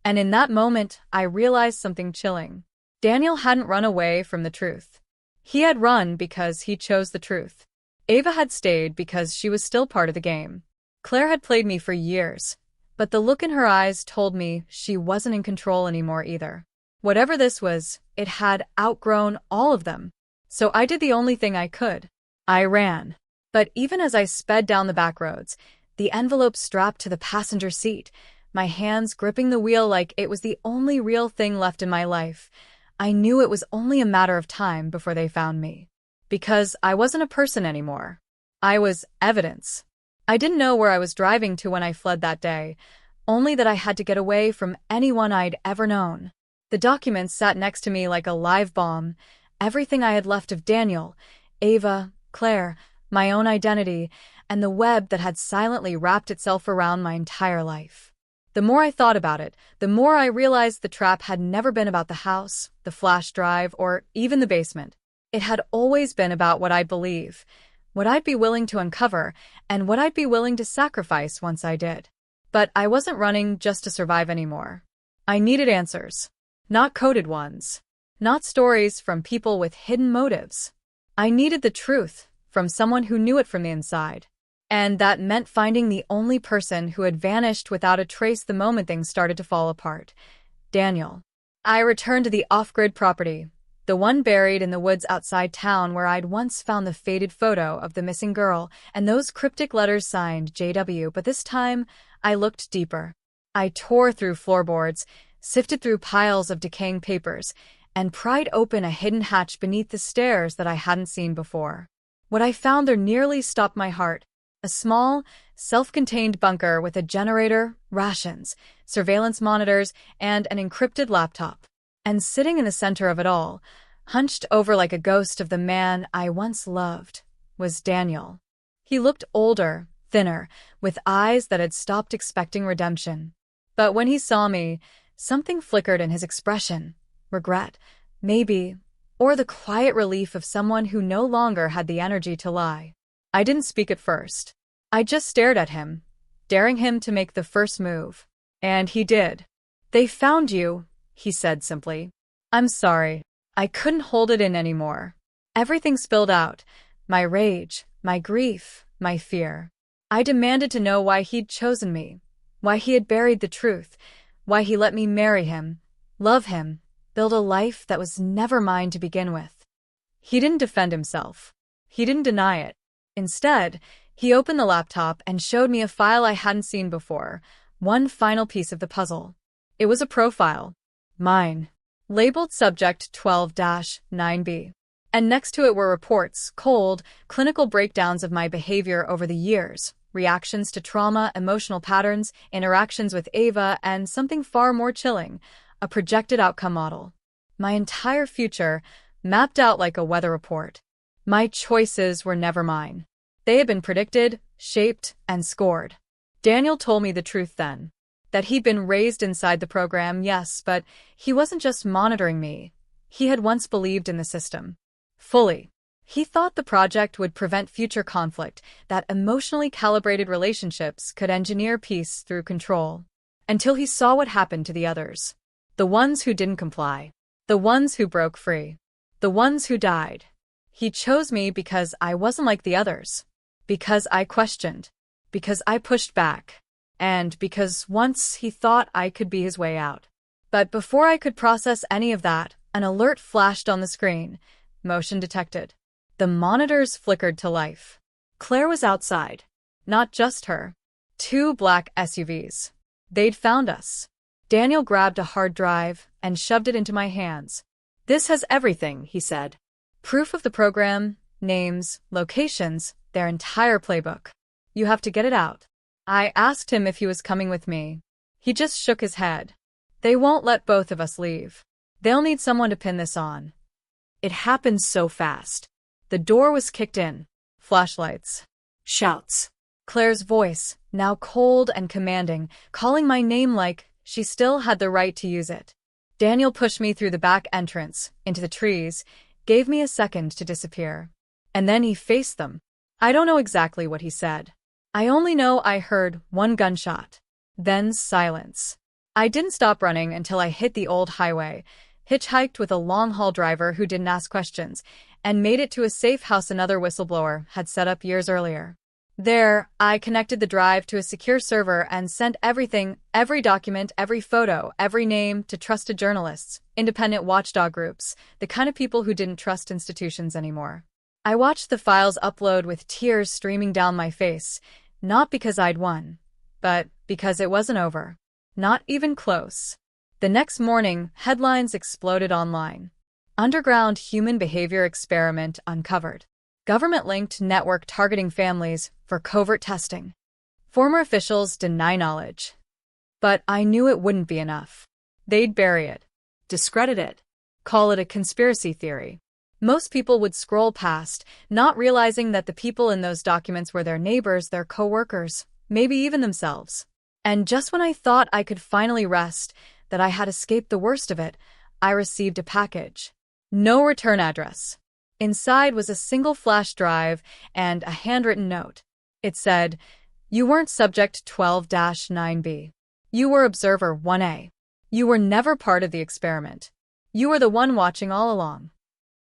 And in that moment, I realized something chilling. Daniel hadn't run away from the truth. He had run because he chose the truth. Ava had stayed because she was still part of the game. Claire had played me for years, but the look in her eyes told me she wasn't in control anymore either. Whatever this was, it had outgrown all of them. So I did the only thing I could. I ran. But even as I sped down the back roads, the envelope strapped to the passenger seat, my hands gripping the wheel like it was the only real thing left in my life, I knew it was only a matter of time before they found me. Because I wasn't a person anymore. I was evidence. I didn't know where I was driving to when I fled that day, only that I had to get away from anyone I'd ever known. The documents sat next to me like a live bomb, everything I had left of Daniel, Ava, Claire, my own identity, and the web that had silently wrapped itself around my entire life. The more I thought about it, the more I realized the trap had never been about the house, the flash drive, or even the basement. It had always been about what I'd believe, what I'd be willing to uncover, and what I'd be willing to sacrifice once I did. But I wasn't running just to survive anymore. I needed answers. Not coded ones. Not stories from people with hidden motives. I needed the truth from someone who knew it from the inside. And that meant finding the only person who had vanished without a trace the moment things started to fall apart. Daniel. I returned to the off-grid property, the one buried in the woods outside town where I'd once found the faded photo of the missing girl and those cryptic letters signed JW, but this time I looked deeper. I tore through floorboards, sifted through piles of decaying papers, and pried open a hidden hatch beneath the stairs that I hadn't seen before. What I found there nearly stopped my heart. A small, self-contained bunker with a generator, rations, surveillance monitors, and an encrypted laptop. And sitting in the center of it all, hunched over like a ghost of the man I once loved, was Daniel. He looked older, thinner, with eyes that had stopped expecting redemption. But when he saw me, something flickered in his expression. Regret, maybe, or the quiet relief of someone who no longer had the energy to lie. I didn't speak at first. I just stared at him, daring him to make the first move. And he did. "They found you," he said simply. "I'm sorry. I couldn't hold it in anymore." Everything spilled out. My rage, my grief, my fear. I demanded to know why he'd chosen me, why he had buried the truth, why he let me marry him, love him, build a life that was never mine to begin with. He didn't defend himself. He didn't deny it. Instead, he opened the laptop and showed me a file I hadn't seen before, one final piece of the puzzle. It was a profile. Mine. Labeled Subject 12-9B. And next to it were reports, cold, clinical breakdowns of my behavior over the years, reactions to trauma, emotional patterns, interactions with Ava, and something far more chilling, a projected outcome model. My entire future, mapped out like a weather report. My choices were never mine. They had been predicted, shaped, and scored. Daniel told me the truth then. That he'd been raised inside the program, yes, but he wasn't just monitoring me. He had once believed in the system. Fully. He thought the project would prevent future conflict, that emotionally calibrated relationships could engineer peace through control. Until he saw what happened to the others. The ones who didn't comply. The ones who broke free. The ones who died. He chose me because I wasn't like the others. Because I questioned. Because I pushed back. And because once he thought I could be his way out. But before I could process any of that, an alert flashed on the screen. Motion detected. The monitors flickered to life. Claire was outside. Not just her. 2 black SUVs. They'd found us. Daniel grabbed a hard drive and shoved it into my hands. "This has everything," he said. "Proof of the program, names, locations, their entire playbook. You have to get it out." I asked him if he was coming with me. He just shook his head. "They won't let both of us leave. They'll need someone to pin this on." It happened so fast. The door was kicked in. Flashlights. Shouts. Claire's voice, now cold and commanding, calling my name like she still had the right to use it. Daniel pushed me through the back entrance, into the trees, gave me a second to disappear. And then he faced them. I don't know exactly what he said. I only know I heard one gunshot. Then silence. I didn't stop running until I hit the old highway, hitchhiked with a long-haul driver who didn't ask questions, and made it to a safe house another whistleblower had set up years earlier. There, I connected the drive to a secure server and sent everything, every document, every photo, every name, to trusted journalists, independent watchdog groups, the kind of people who didn't trust institutions anymore. I watched the files upload with tears streaming down my face, not because I'd won, but because it wasn't over. Not even close. The next morning, headlines exploded online. Underground human behavior experiment uncovered. Government-linked network targeting families for covert testing. Former officials deny knowledge. But I knew it wouldn't be enough. They'd bury it, discredit it, call it a conspiracy theory. Most people would scroll past, not realizing that the people in those documents were their neighbors, their co-workers, maybe even themselves. And just when I thought I could finally rest, that I had escaped the worst of it, I received a package. No return address. Inside was a single flash drive and a handwritten note. It said, "You weren't subject 12-9B. You were observer 1A. You were never part of the experiment. You were the one watching all along."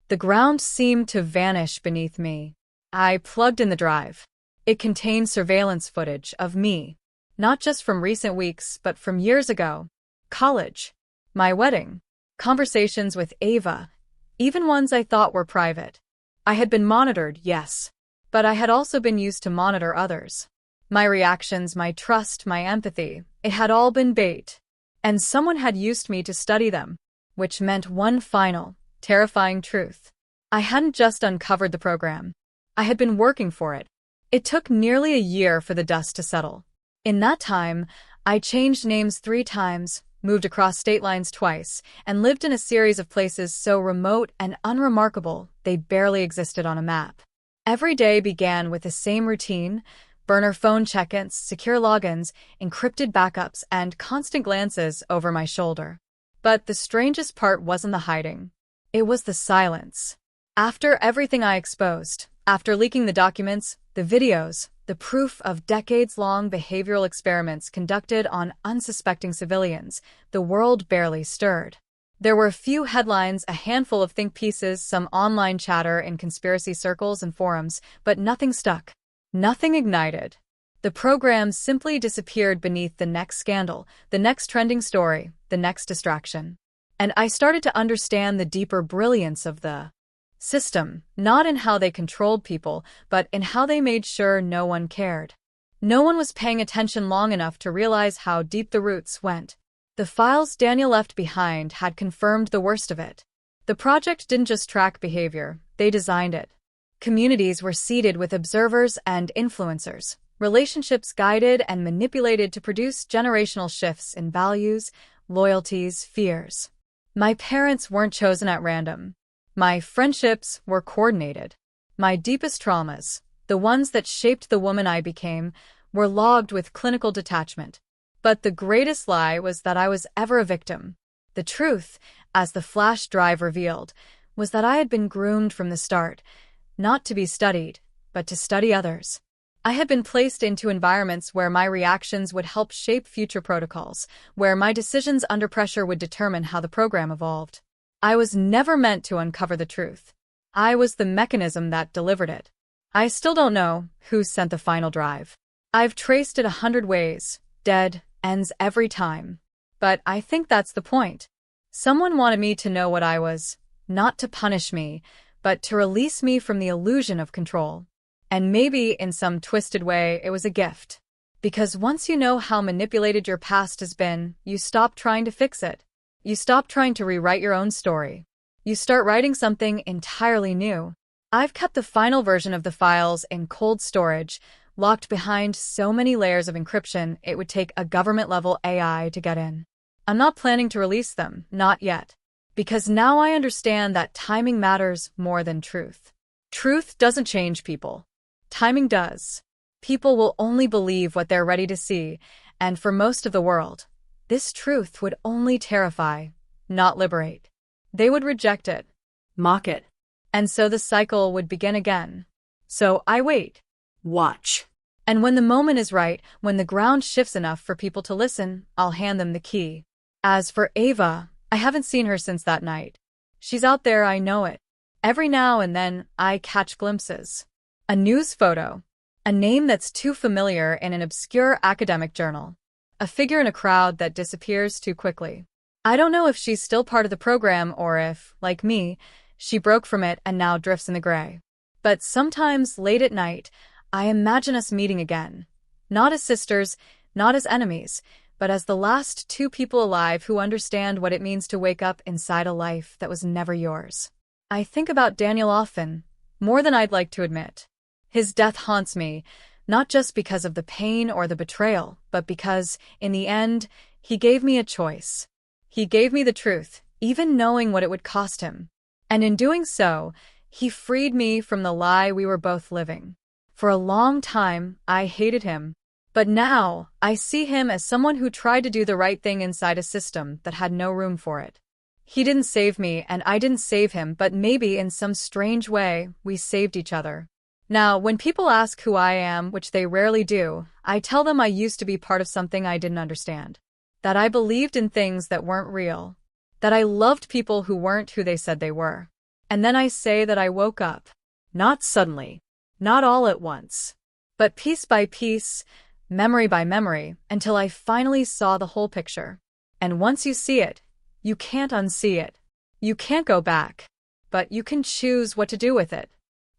The ground seemed to vanish beneath me. I plugged in the drive. It contained surveillance footage of me, not just from recent weeks, but from years ago. College. My wedding. Conversations with Ava. Even ones I thought were private. I had been monitored, yes, but I had also been used to monitor others. My reactions, my trust, my empathy, it had all been bait. And someone had used me to study them, which meant one final, terrifying truth. I hadn't just uncovered the program. I had been working for it. It took nearly a year for the dust to settle. In that time, I changed names 3 times, moved across state lines twice, and lived in a series of places so remote and unremarkable they barely existed on a map. Every day began with the same routine: burner phone check-ins, secure logins, encrypted backups, and constant glances over my shoulder. But the strangest part wasn't the hiding. It was the silence. After everything I exposed, after leaking the documents, the videos, the proof of decades-long behavioral experiments conducted on unsuspecting civilians, the world barely stirred. There were a few headlines, a handful of think pieces, some online chatter in conspiracy circles and forums, but nothing stuck. Nothing ignited. The program simply disappeared beneath the next scandal, the next trending story, the next distraction. And I started to understand the deeper brilliance of the system, not in how they controlled people, but in how they made sure no one cared. No one was paying attention long enough to realize how deep the roots went. The files Daniel left behind had confirmed the worst of it. The project didn't just track behavior, they designed it. Communities were seeded with observers and influencers, relationships guided and manipulated to produce generational shifts in values, loyalties, fears. My parents weren't chosen at random. My friendships were coordinated. My deepest traumas, the ones that shaped the woman I became, were logged with clinical detachment. But the greatest lie was that I was ever a victim. The truth, as the flash drive revealed, was that I had been groomed from the start, not to be studied, but to study others. I had been placed into environments where my reactions would help shape future protocols, where my decisions under pressure would determine how the program evolved. I was never meant to uncover the truth. I was the mechanism that delivered it. I still don't know who sent the final drive. I've traced it 100 ways, dead ends every time. But I think that's the point. Someone wanted me to know what I was, not to punish me, but to release me from the illusion of control. And maybe, in some twisted way, it was a gift. Because once you know how manipulated your past has been, you stop trying to fix it. You stop trying to rewrite your own story. You start writing something entirely new. I've kept the final version of the files in cold storage, locked behind so many layers of encryption it would take a government-level AI to get in. I'm not planning to release them, not yet. Because now I understand that timing matters more than truth. Truth doesn't change people. Timing does. People will only believe what they're ready to see, and for most of the world, this truth would only terrify, not liberate. They would reject it, Mock it. and so the cycle would begin again. So I wait. Watch. And when the moment is right, when the ground shifts enough for people to listen, I'll hand them the key. As for Ava, I haven't seen her since that night. She's out there, I know it. Every now and then, I catch glimpses. A news photo. A name that's too familiar in an obscure academic journal. A figure in a crowd that disappears too quickly. I don't know if she's still part of the program or if, like me, she broke from it and now drifts in the gray. But sometimes, late at night, I imagine us meeting again. Not as sisters, not as enemies, but as the last two people alive who understand what it means to wake up inside a life that was never yours. I think about Daniel often, more than I'd like to admit. His death haunts me, not just because of the pain or the betrayal, but because, in the end, he gave me a choice. He gave me the truth, even knowing what it would cost him. And in doing so, he freed me from the lie we were both living. For a long time, I hated him. But now, I see him as someone who tried to do the right thing inside a system that had no room for it. He didn't save me, and I didn't save him, but maybe in some strange way, we saved each other. Now, when people ask who I am, which they rarely do, I tell them I used to be part of something I didn't understand. That I believed in things that weren't real. That I loved people who weren't who they said they were. And then I say that I woke up. Not suddenly. Not all at once. But piece by piece, memory by memory, until I finally saw the whole picture. And once you see it, you can't unsee it. You can't go back. But you can choose what to do with it.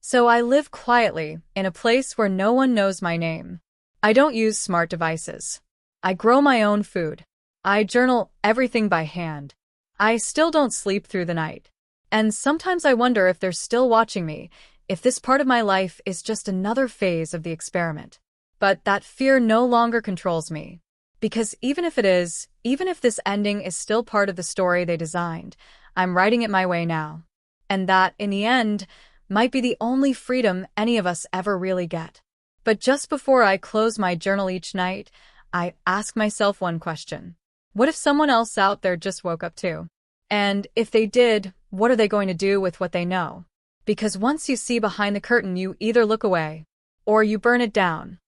So I live quietly, in a place where no one knows my name. I don't use smart devices. I grow my own food. I journal everything by hand. I still don't sleep through the night. And sometimes I wonder if they're still watching me, if this part of my life is just another phase of the experiment. But that fear no longer controls me. Because even if it is, even if this ending is still part of the story they designed, I'm writing it my way now. And that, in the end, might be the only freedom any of us ever really get. But just before I close my journal each night, I ask myself one question. What if someone else out there just woke up too? And if they did, what are they going to do with what they know? Because once you see behind the curtain, you either look away or you burn it down.